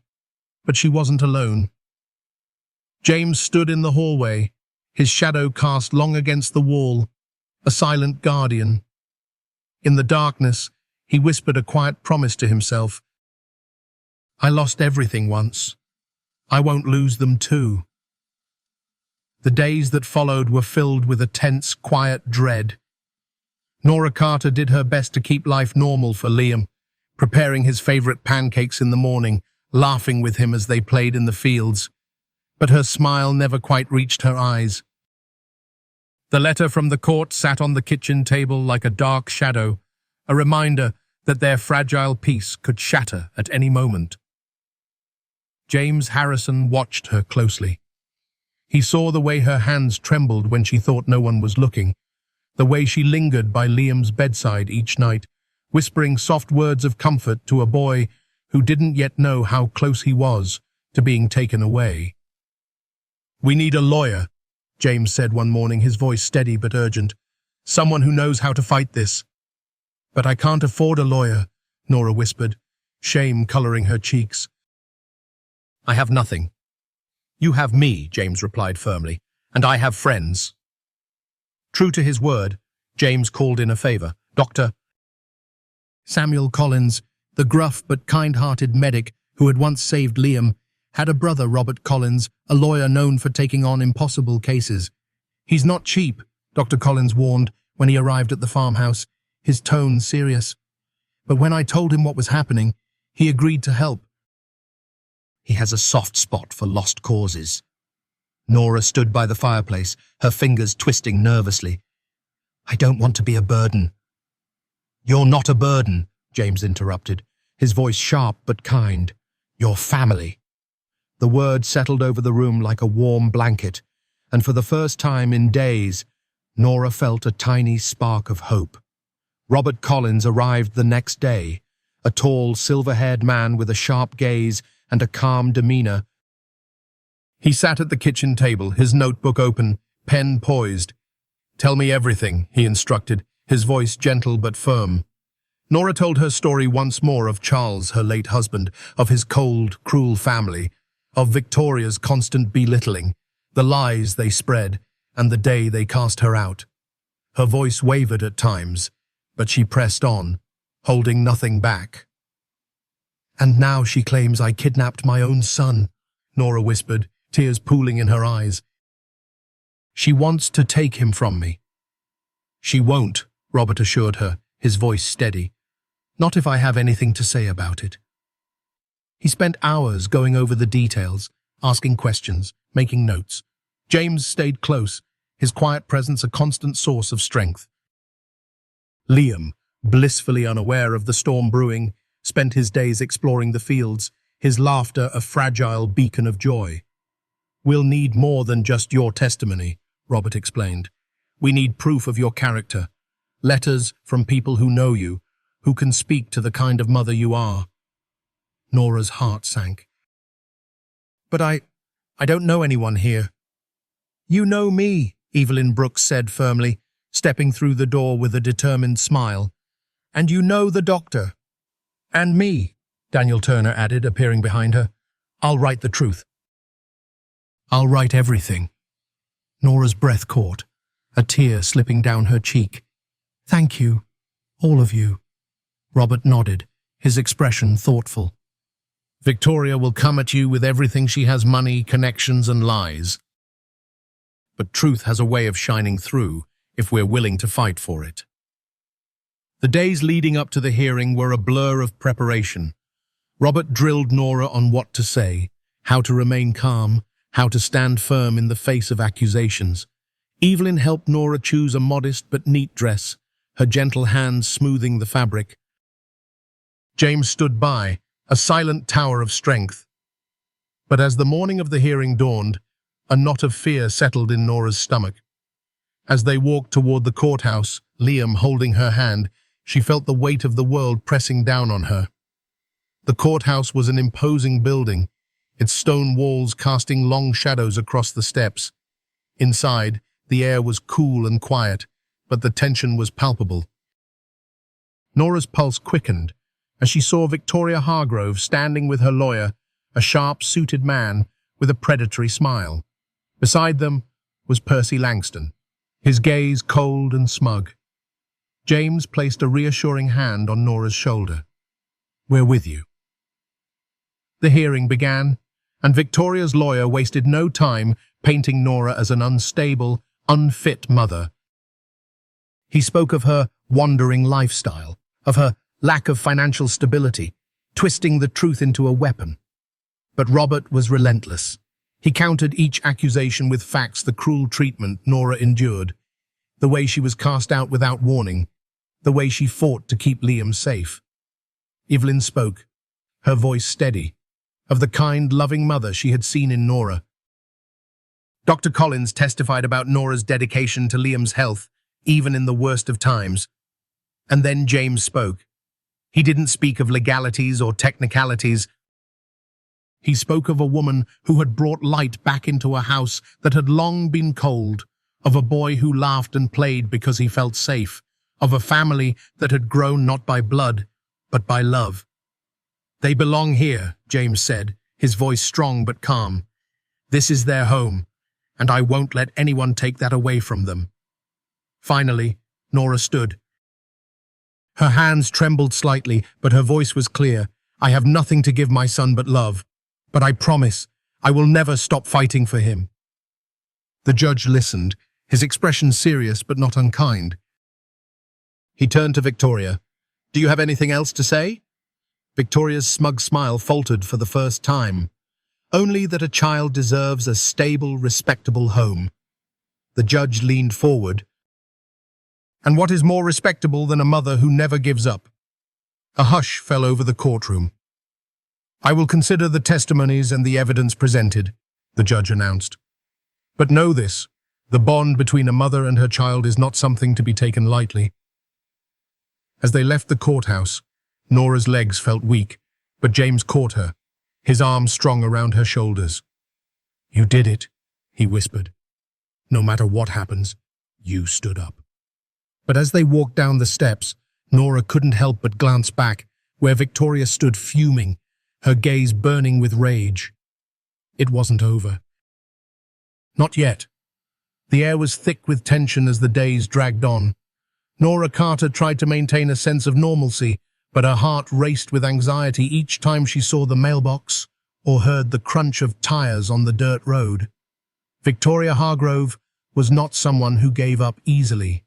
But she wasn't alone. James stood in the hallway, his shadow cast long against the wall, a silent guardian. In the darkness, he whispered a quiet promise to himself. "I lost everything once. I won't lose them too." The days that followed were filled with a tense, quiet dread. Nora Carter did her best to keep life normal for Liam, preparing his favorite pancakes in the morning, laughing with him as they played in the fields. But her smile never quite reached her eyes. The letter from the court sat on the kitchen table like a dark shadow, a reminder that their fragile peace could shatter at any moment. James Harrison watched her closely. He saw the way her hands trembled when she thought no one was looking, the way she lingered by Liam's bedside each night, whispering soft words of comfort to a boy who didn't yet know how close he was to being taken away. "We need a lawyer," James said one morning, his voice steady but urgent. "Someone who knows how to fight this." "But I can't afford a lawyer," Nora whispered, shame coloring her cheeks. "I have nothing." "You have me," James replied firmly, "and I have friends." True to his word, James called in a favor. Dr. Samuel Collins, the gruff but kind-hearted medic who had once saved Liam, had a brother, Robert Collins, a lawyer known for taking on impossible cases. "He's not cheap," Dr. Collins warned when he arrived at the farmhouse, his tone serious. "But when I told him what was happening, he agreed to help." "He has a soft spot for lost causes." Nora stood by the fireplace, her fingers twisting nervously. "I don't want to be a burden." "You're not a burden," James interrupted, his voice sharp but kind. "You're family." The word settled over the room like a warm blanket, and for the first time in days, Nora felt a tiny spark of hope. Robert Collins arrived the next day, a tall, silver-haired man with a sharp gaze and a calm demeanor. He sat at the kitchen table, his notebook open, pen poised. "Tell me everything," he instructed, his voice gentle but firm. Nora told her story once more of Charles, her late husband, of his cold, cruel family, of Victoria's constant belittling, the lies they spread, and the day they cast her out. Her voice wavered at times, but she pressed on, holding nothing back. "And now she claims I kidnapped my own son," Nora whispered, tears pooling in her eyes. "She wants to take him from me." "She won't," Robert assured her, his voice steady. "Not if I have anything to say about it." He spent hours going over the details, asking questions, making notes. James stayed close, his quiet presence a constant source of strength. Liam, blissfully unaware of the storm brewing, spent his days exploring the fields, his laughter a fragile beacon of joy. "We'll need more than just your testimony," Robert explained. "We need proof of your character, letters from people who know you, who can speak to the kind of mother you are." Nora's heart sank. "But I don't know anyone here." "You know me," Evelyn Brooks said firmly, stepping through the door with a determined smile. "And you know the doctor." "And me," Daniel Turner added, appearing behind her. "I'll write the truth." "I'll write everything." Nora's breath caught, a tear slipping down her cheek. "Thank you, all of you." Robert nodded, his expression thoughtful. "Victoria will come at you with everything she has: money, connections, and lies. But truth has a way of shining through if we're willing to fight for it." The days leading up to the hearing were a blur of preparation. Robert drilled Nora on what to say, how to remain calm, how to stand firm in the face of accusations. Evelyn helped Nora choose a modest but neat dress, her gentle hands smoothing the fabric. James stood by, a silent tower of strength. But as the morning of the hearing dawned, a knot of fear settled in Nora's stomach. As they walked toward the courthouse, Liam holding her hand, she felt the weight of the world pressing down on her. The courthouse was an imposing building, its stone walls casting long shadows across the steps. Inside, the air was cool and quiet, but the tension was palpable. Nora's pulse quickened as she saw Victoria Hargrove standing with her lawyer, a sharp-suited man with a predatory smile. Beside them was Percy Langston, his gaze cold and smug. James placed a reassuring hand on Nora's shoulder. "We're with you." The hearing began, and Victoria's lawyer wasted no time painting Nora as an unstable, unfit mother. He spoke of her wandering lifestyle, of her lack of financial stability, twisting the truth into a weapon. But Robert was relentless. He countered each accusation with facts: the cruel treatment Nora endured, the way she was cast out without warning, the way she fought to keep Liam safe. Evelyn spoke, her voice steady, of the kind, loving mother she had seen in Nora. Dr. Collins testified about Nora's dedication to Liam's health, even in the worst of times. And then James spoke. He didn't speak of legalities or technicalities. He spoke of a woman who had brought light back into a house that had long been cold, of a boy who laughed and played because he felt safe, of a family that had grown not by blood, but by love. "They belong here," James said, his voice strong but calm. "This is their home, and I won't let anyone take that away from them." Finally, Nora stood. Her hands trembled slightly, but her voice was clear. "I have nothing to give my son but love, but I promise I will never stop fighting for him." The judge listened, his expression serious but not unkind. He turned to Victoria. "Do you have anything else to say?" Victoria's smug smile faltered for the first time. "Only that a child deserves a stable, respectable home." The judge leaned forward. "And what is more respectable than a mother who never gives up?" A hush fell over the courtroom. "I will consider the testimonies and the evidence presented," the judge announced. "But know this, the bond between a mother and her child is not something to be taken lightly." As they left the courthouse, Nora's legs felt weak, but James caught her, his arms strong around her shoulders. "You did it," he whispered. "No matter what happens, you stood up." But as they walked down the steps, Nora couldn't help but glance back, where Victoria stood fuming, her gaze burning with rage. It wasn't over. Not yet. The air was thick with tension as the days dragged on. Nora Carter tried to maintain a sense of normalcy, but her heart raced with anxiety each time she saw the mailbox or heard the crunch of tires on the dirt road. Victoria Hargrove was not someone who gave up easily,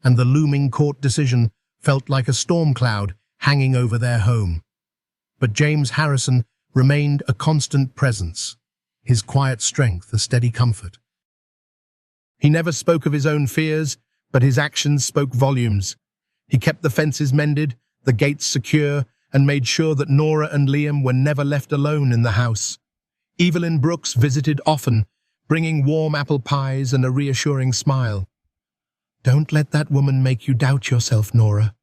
and the looming court decision felt like a storm cloud hanging over their home. But James Harrison remained a constant presence, his quiet strength a steady comfort. He never spoke of his own fears, but his actions spoke volumes. He kept the fences mended, the gates secure, and made sure that Nora and Liam were never left alone in the house. Evelyn Brooks visited often, bringing warm apple pies and a reassuring smile. "Don't let that woman make you doubt yourself, Nora,"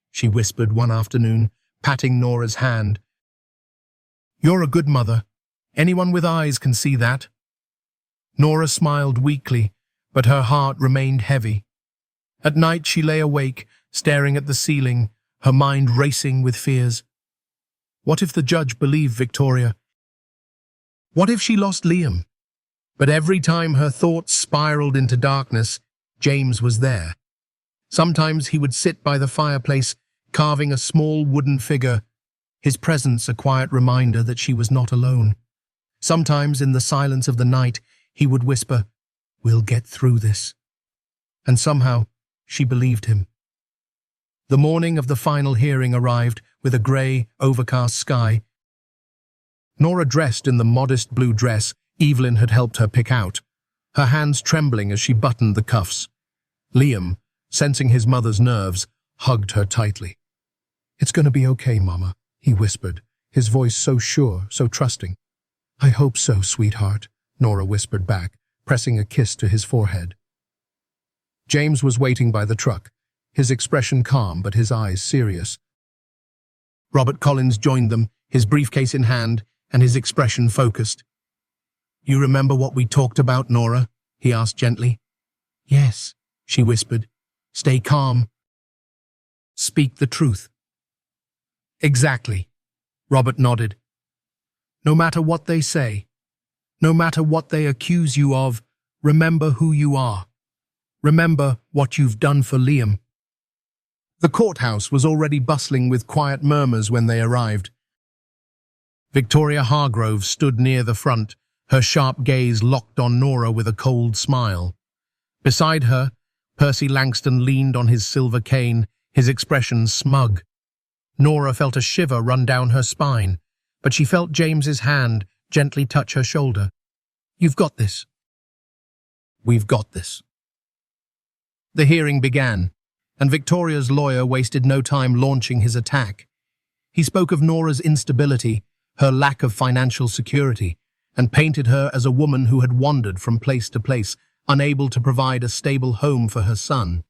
she whispered one afternoon, patting Nora's hand. "You're a good mother. Anyone with eyes can see that." Nora smiled weakly, but her heart remained heavy. At night she lay awake, staring at the ceiling, her mind racing with fears. What if the judge believed Victoria? What if she lost Liam? But every time her thoughts spiraled into darkness, James was there. Sometimes he would sit by the fireplace, carving a small wooden figure, his presence a quiet reminder that she was not alone. Sometimes, in the silence of the night, he would whisper, "We'll get through this." And somehow, she believed him. The morning of the final hearing arrived with a grey, overcast sky. Nora dressed in the modest blue dress Evelyn had helped her pick out, her hands trembling as she buttoned the cuffs. Liam, sensing his mother's nerves, hugged her tightly. "It's going to be okay, Mama," he whispered, his voice so sure, so trusting. "I hope so, sweetheart," Nora whispered back, pressing a kiss to his forehead. James was waiting by the truck, his expression calm but his eyes serious. Robert Collins joined them, his briefcase in hand and his expression focused. "You remember what we talked about, Nora?" he asked gently. "Yes," she whispered. "Stay calm. Speak the truth." "Exactly," Robert nodded. "No matter what they say, no matter what they accuse you of, remember who you are. Remember what you've done for Liam." The courthouse was already bustling with quiet murmurs when they arrived. Victoria Hargrove stood near the front, her sharp gaze locked on Nora with a cold smile. Beside her, Percy Langston leaned on his silver cane, his expression smug. Nora felt a shiver run down her spine, but she felt James's hand gently touch her shoulder. "You've got this." "We've got this." The hearing began, and Victoria's lawyer wasted no time launching his attack. He spoke of Nora's instability, her lack of financial security, and painted her as a woman who had wandered from place to place, unable to provide a stable home for her son.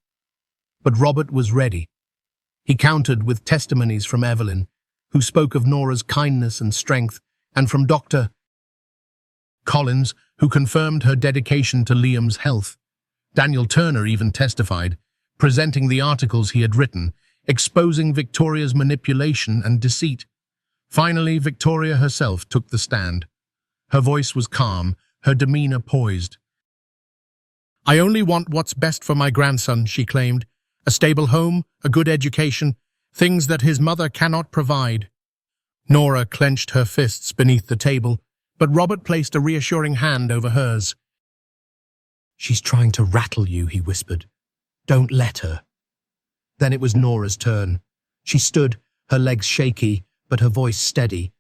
But Robert was ready. He countered with testimonies from Evelyn, who spoke of Nora's kindness and strength, and from Dr. Collins, who confirmed her dedication to Liam's health. Daniel Turner even testified, presenting the articles he had written, exposing Victoria's manipulation and deceit. Finally, Victoria herself took the stand. Her voice was calm, her demeanor poised. "I only want what's best for my grandson," she claimed. "A stable home, a good education, things that his mother cannot provide." Nora clenched her fists beneath the table, but Robert placed a reassuring hand over hers. "She's trying to rattle you," he whispered. "Don't let her." Then it was Nora's turn. She stood, her legs shaky, but her voice steady.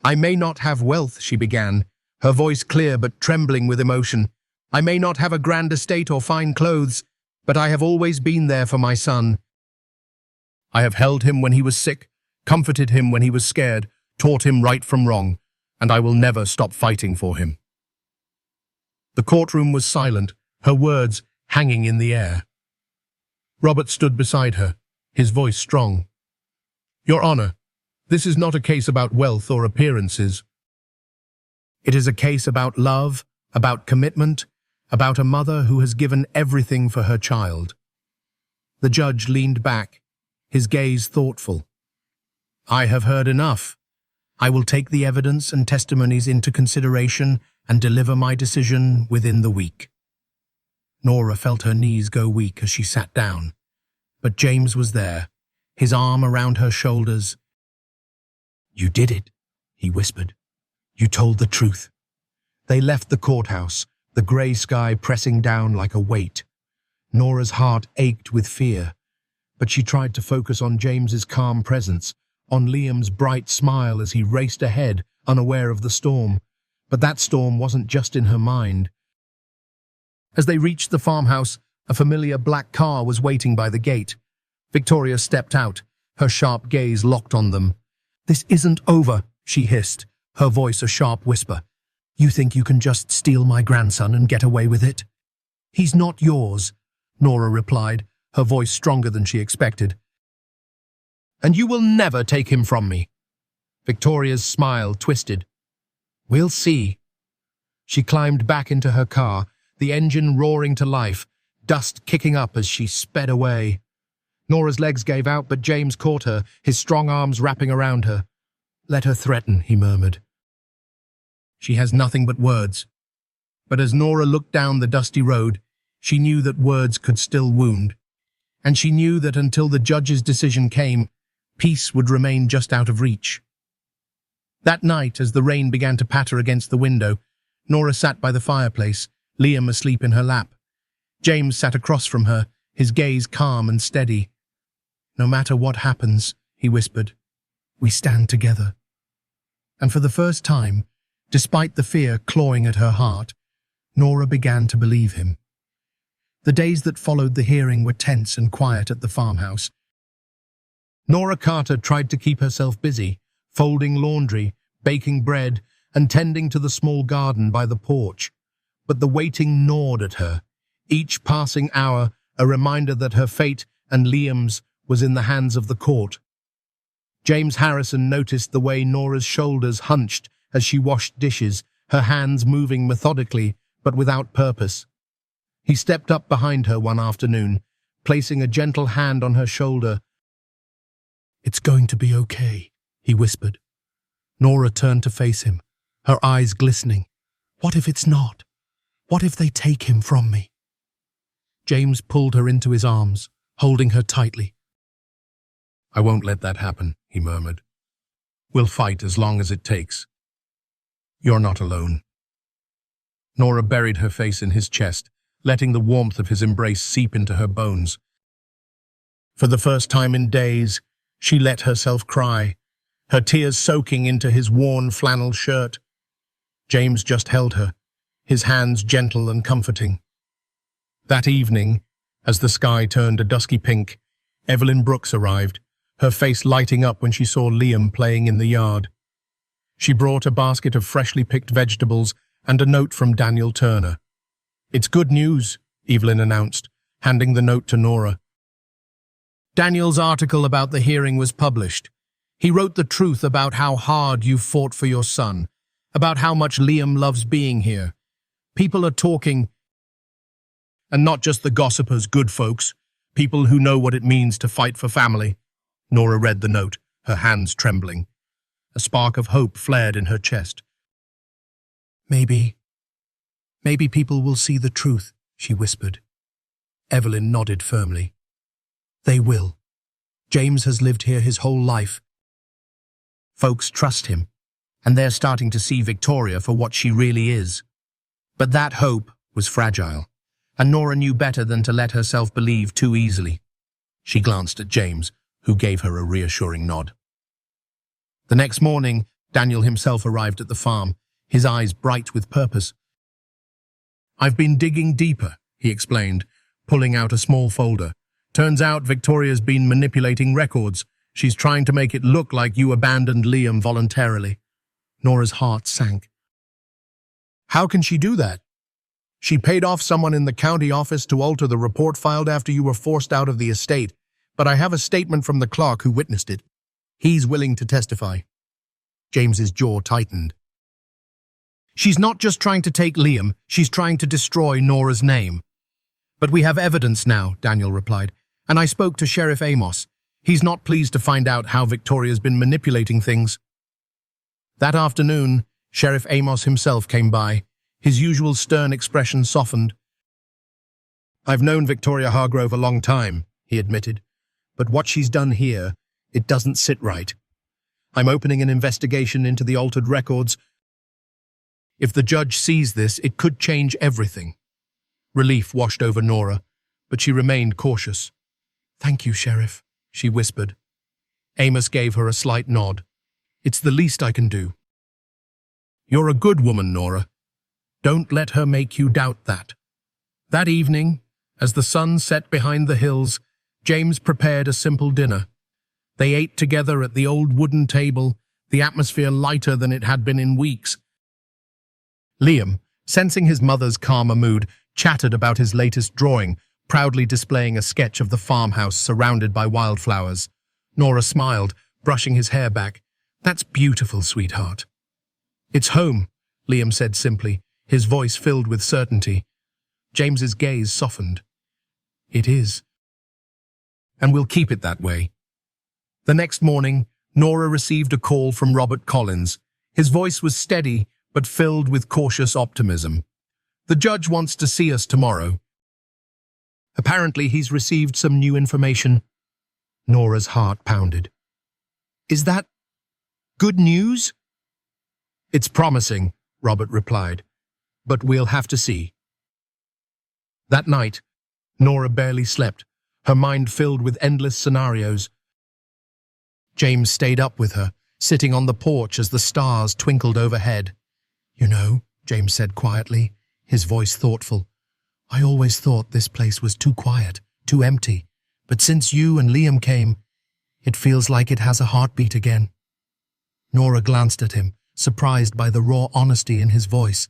"I may not have wealth," she began, her voice clear but trembling with emotion. "I may not have a grand estate or fine clothes, but I have always been there for my son. I have held him when he was sick, comforted him when he was scared, taught him right from wrong, and I will never stop fighting for him." The courtroom was silent, her words hanging in the air. Robert stood beside her, his voice strong. "Your Honor, this is not a case about wealth or appearances. It is a case about love, about commitment, about a mother who has given everything for her child." The judge leaned back, his gaze thoughtful. "I have heard enough. I will take the evidence and testimonies into consideration and deliver my decision within the week." Nora felt her knees go weak as she sat down. But James was there, his arm around her shoulders. "You did it," he whispered. "You told the truth." They left the courthouse, the grey sky pressing down like a weight. Nora's heart ached with fear, but she tried to focus on James's calm presence, on Liam's bright smile as he raced ahead, unaware of the storm. But that storm wasn't just in her mind. As they reached the farmhouse, a familiar black car was waiting by the gate. Victoria stepped out, her sharp gaze locked on them. "This isn't over," she hissed, her voice a sharp whisper. "You think you can just steal my grandson and get away with it?" "He's not yours," Nora replied, her voice stronger than she expected. "And you will never take him from me." Victoria's smile twisted. "We'll see." She climbed back into her car, the engine roaring to life, dust kicking up as she sped away. Nora's legs gave out, but James caught her, his strong arms wrapping around her. "Let her threaten," he murmured. "She has nothing but words." But as Nora looked down the dusty road, she knew that words could still wound. And she knew that until the judge's decision came, peace would remain just out of reach. That night, as the rain began to patter against the window, Nora sat by the fireplace, Liam asleep in her lap. James sat across from her, his gaze calm and steady. "No matter what happens," he whispered, "we stand together." And for the first time, despite the fear clawing at her heart, Nora began to believe him. The days that followed the hearing were tense and quiet at the farmhouse. Nora Carter tried to keep herself busy, folding laundry, baking bread, and tending to the small garden by the porch. But the waiting gnawed at her, each passing hour a reminder that her fate and Liam's was in the hands of the court. James Harrison noticed the way Nora's shoulders hunched as she washed dishes, her hands moving methodically but without purpose. He stepped up behind her one afternoon, placing a gentle hand on her shoulder. "It's going to be okay," he whispered. Nora turned to face him, her eyes glistening. "What if it's not? What if they take him from me?" James pulled her into his arms, holding her tightly. "I won't let that happen," he murmured. "We'll fight as long as it takes. You're not alone." Nora buried her face in his chest, letting the warmth of his embrace seep into her bones. For the first time in days, she let herself cry, her tears soaking into his worn flannel shirt. James just held her, his hands gentle and comforting. That evening, as the sky turned a dusky pink, Evelyn Brooks arrived, her face lighting up when she saw Liam playing in the yard. She brought a basket of freshly picked vegetables and a note from Daniel Turner. "It's good news," Evelyn announced, handing the note to Nora. "Daniel's article about the hearing was published. He wrote the truth about how hard you fought for your son, about how much Liam loves being here. People are talking, and not just the gossipers, good folks, people who know what it means to fight for family." Nora read the note, her hands trembling. A spark of hope flared in her chest. Maybe people will see the truth," she whispered. Evelyn nodded firmly. "They will. James has lived here his whole life. Folks trust him, and they're starting to see Victoria for what she really is." But that hope was fragile, and Nora knew better than to let herself believe too easily. She glanced at James, who gave her a reassuring nod. The next morning, Daniel himself arrived at the farm, his eyes bright with purpose. "I've been digging deeper," he explained, pulling out a small folder. "Turns out Victoria's been manipulating records. She's trying to make it look like you abandoned Liam voluntarily." Nora's heart sank. "How can she do that?" "She paid off someone in the county office to alter the report filed after you were forced out of the estate, but I have a statement from the clerk who witnessed it. He's willing to testify." James's jaw tightened. "She's not just trying to take Liam, she's trying to destroy Nora's name." "But we have evidence now," Daniel replied, "and I spoke to Sheriff Amos. He's not pleased to find out how Victoria's been manipulating things." That afternoon, Sheriff Amos himself came by, his usual stern expression softened. I've known Victoria Hargrove a long time, he admitted, but what she's done here, it doesn't sit right. I'm opening an investigation into the altered records. If the judge sees this, it could change everything. Relief washed over Nora, but she remained cautious. Thank you, Sheriff, she whispered. Amos gave her a slight nod. It's the least I can do. You're a good woman, Nora. Don't let her make you doubt that. That evening, as the sun set behind the hills, James prepared a simple dinner. They ate together at the old wooden table, the atmosphere lighter than it had been in weeks. Liam, sensing his mother's calmer mood, chattered about his latest drawing, proudly displaying a sketch of the farmhouse surrounded by wildflowers. Nora smiled, brushing his hair back. That's beautiful, sweetheart. It's home, Liam said simply, his voice filled with certainty. James's gaze softened. It is. And we'll keep it that way. The next morning, Nora received a call from Robert Collins. His voice was steady, but filled with cautious optimism. The judge wants to see us tomorrow. Apparently, he's received some new information. Nora's heart pounded. Is that good news? It's promising, Robert replied, but we'll have to see. That night, Nora barely slept, her mind filled with endless scenarios. James stayed up with her, sitting on the porch as the stars twinkled overhead. You know, James said quietly, his voice thoughtful, I always thought this place was too quiet, too empty, but since you and Liam came, it feels like it has a heartbeat again. Nora glanced at him, surprised by the raw honesty in his voice.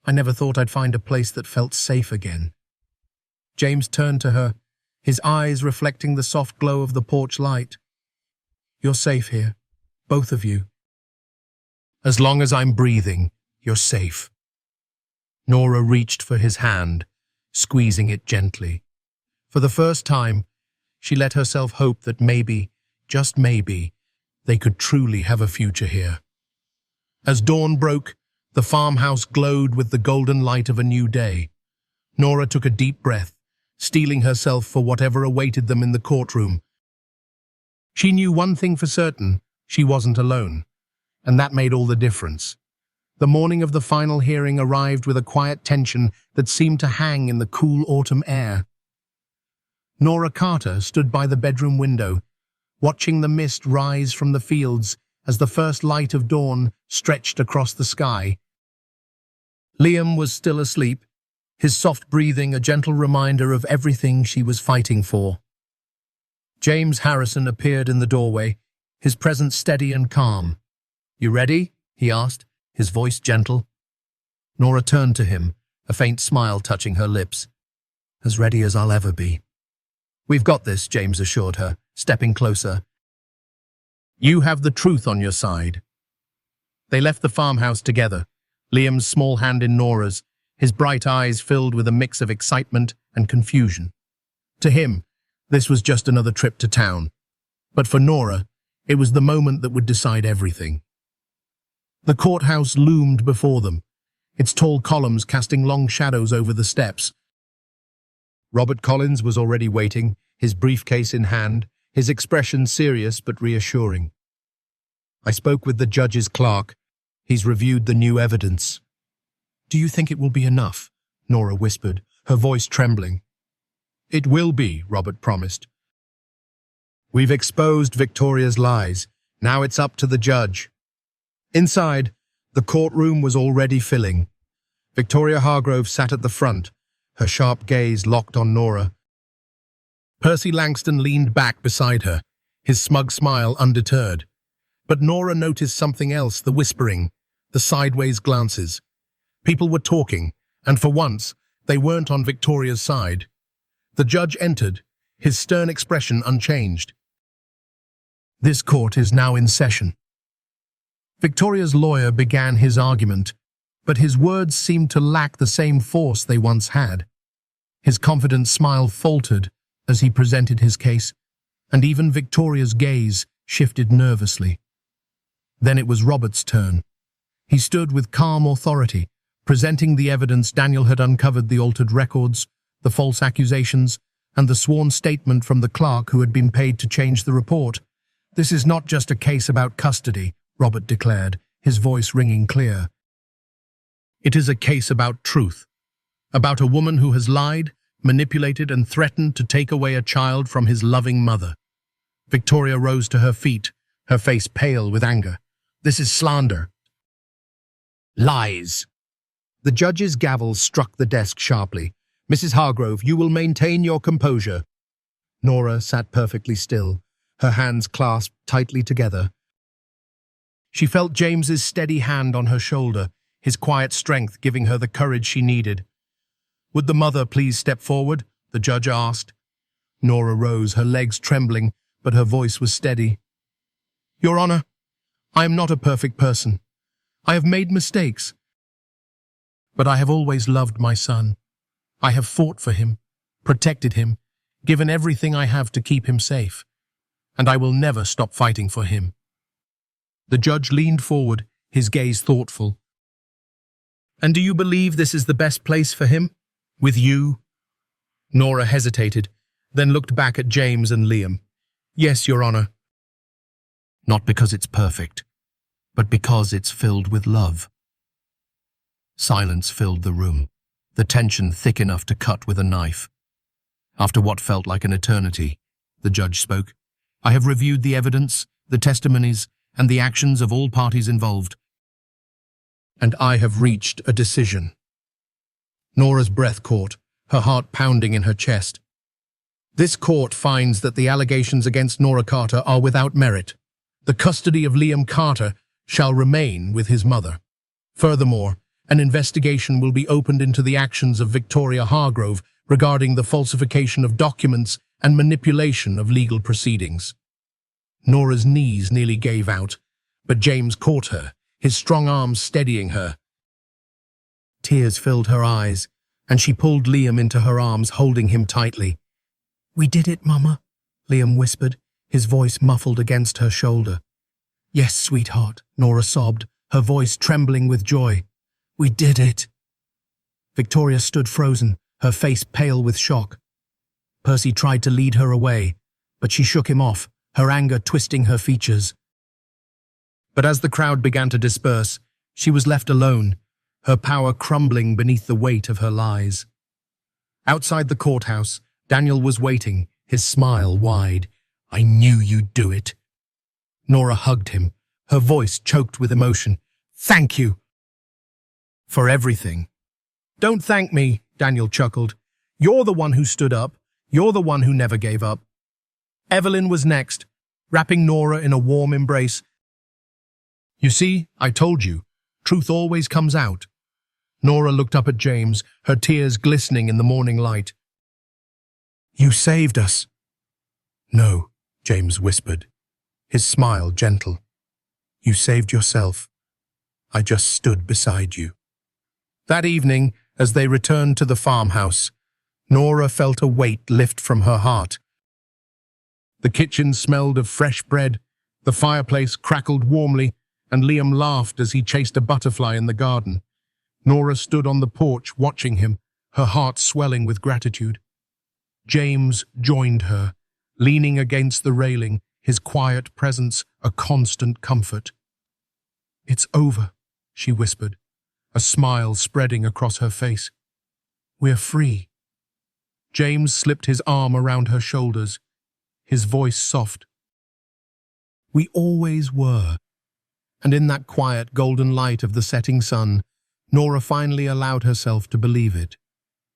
I never thought I'd find a place that felt safe again. James turned to her, his eyes reflecting the soft glow of the porch light. You're safe here, both of you. As long as I'm breathing, you're safe. Nora reached for his hand, squeezing it gently. For the first time, she let herself hope that maybe, just maybe, they could truly have a future here. As dawn broke, the farmhouse glowed with the golden light of a new day. Nora took a deep breath, steeling herself for whatever awaited them in the courtroom. She knew one thing for certain, she wasn't alone, and that made all the difference. The morning of the final hearing arrived with a quiet tension that seemed to hang in the cool autumn air. Nora Carter stood by the bedroom window, watching the mist rise from the fields as the first light of dawn stretched across the sky. Liam was still asleep, his soft breathing a gentle reminder of everything she was fighting for. James Harrison appeared in the doorway, his presence steady and calm. You ready? He asked, his voice gentle. Nora turned to him, a faint smile touching her lips. As ready as I'll ever be. We've got this, James assured her, stepping closer. You have the truth on your side. They left the farmhouse together, Liam's small hand in Nora's, his bright eyes filled with a mix of excitement and confusion. To him, this was just another trip to town. But for Nora, it was the moment that would decide everything. The courthouse loomed before them, its tall columns casting long shadows over the steps. Robert Collins was already waiting, his briefcase in hand, his expression serious but reassuring. I spoke with the judge's clerk. He's reviewed the new evidence. Do you think it will be enough? Nora whispered, her voice trembling. It will be, Robert promised. We've exposed Victoria's lies. Now it's up to the judge. Inside, the courtroom was already filling. Victoria Hargrove sat at the front, her sharp gaze locked on Nora. Percy Langston leaned back beside her, his smug smile undeterred. But Nora noticed something else, the whispering, the sideways glances. People were talking, and for once, they weren't on Victoria's side. The judge entered, his stern expression unchanged. This court is now in session. Victoria's lawyer began his argument, but his words seemed to lack the same force they once had. His confident smile faltered as he presented his case, and even Victoria's gaze shifted nervously. Then it was Robert's turn. He stood with calm authority, presenting the evidence Daniel had uncovered, the altered records, the false accusations, and the sworn statement from the clerk who had been paid to change the report. "This is not just a case about custody," Robert declared, his voice ringing clear. "It is a case about truth, about a woman who has lied, manipulated, and threatened to take away a child from his loving mother." Victoria rose to her feet, her face pale with anger. "This is slander." "Lies." The judge's gavel struck the desk sharply. "Mrs. Hargrove, you will maintain your composure." Nora sat perfectly still, her hands clasped tightly together. She felt James's steady hand on her shoulder, his quiet strength giving her the courage she needed. "Would the mother please step forward?" the judge asked. Nora rose, her legs trembling, but her voice was steady. "Your Honor, I am not a perfect person. I have made mistakes. But I have always loved my son. I have fought for him, protected him, given everything I have to keep him safe. And I will never stop fighting for him." The judge leaned forward, his gaze thoughtful. "And do you believe this is the best place for him? With you?" Nora hesitated, then looked back at James and Liam. "Yes, Your Honor." "Not because it's perfect, but because it's filled with love." Silence filled the room, the tension thick enough to cut with a knife. After what felt like an eternity, the judge spoke. "I have reviewed the evidence, the testimonies, and the actions of all parties involved, and I have reached a decision." Nora's breath caught, her heart pounding in her chest. "This court finds that the allegations against Nora Carter are without merit. The custody of Liam Carter shall remain with his mother. Furthermore, an investigation will be opened into the actions of Victoria Hargrove regarding the falsification of documents and manipulation of legal proceedings." Nora's knees nearly gave out, but James caught her, his strong arms steadying her. Tears filled her eyes, and she pulled Liam into her arms, holding him tightly. "We did it, Mama," Liam whispered, his voice muffled against her shoulder. "Yes, sweetheart," Nora sobbed, her voice trembling with joy. "We did it." Victoria stood frozen, her face pale with shock. Percy tried to lead her away, but she shook him off, her anger twisting her features. But as the crowd began to disperse, she was left alone, her power crumbling beneath the weight of her lies. Outside the courthouse, Daniel was waiting, his smile wide. "I knew you'd do it." Nora hugged him, her voice choked with emotion. "Thank you." "For everything." "Don't thank me," Daniel chuckled. "You're the one who stood up. You're the one who never gave up." Evelyn was next, wrapping Nora in a warm embrace. "You see, I told you, truth always comes out." Nora looked up at James, her tears glistening in the morning light. "You saved us." "No," James whispered, his smile gentle. "You saved yourself. I just stood beside you." That evening, as they returned to the farmhouse, Nora felt a weight lift from her heart. The kitchen smelled of fresh bread, the fireplace crackled warmly, and Liam laughed as he chased a butterfly in the garden. Nora stood on the porch watching him, her heart swelling with gratitude. James joined her, leaning against the railing, his quiet presence a constant comfort. "It's over," she whispered, a smile spreading across her face. "We're free." James slipped his arm around her shoulders, his voice soft. "We always were." And in that quiet golden light of the setting sun, Nora finally allowed herself to believe it.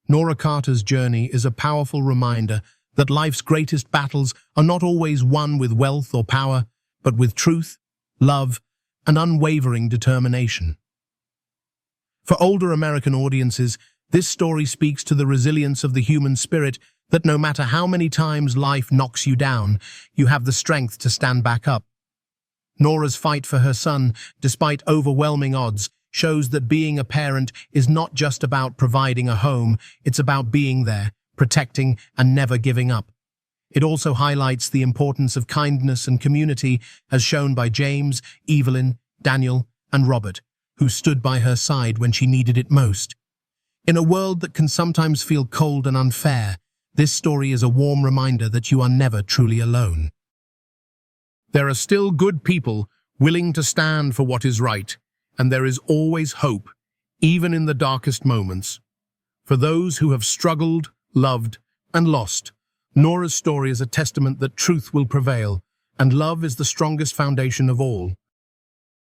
Nora Carter's journey is a powerful reminder that life's greatest battles are not always won with wealth or power, but with truth, love, and unwavering determination. For older American audiences, this story speaks to the resilience of the human spirit, that no matter how many times life knocks you down, you have the strength to stand back up. Nora's fight for her son, despite overwhelming odds, shows that being a parent is not just about providing a home, it's about being there, protecting, and never giving up. It also highlights the importance of kindness and community, as shown by James, Evelyn, Daniel, and Robert, who stood by her side when she needed it most. In a world that can sometimes feel cold and unfair, this story is a warm reminder that you are never truly alone. There are still good people willing to stand for what is right, and there is always hope, even in the darkest moments. For those who have struggled, loved, and lost, Nora's story is a testament that truth will prevail, and love is the strongest foundation of all.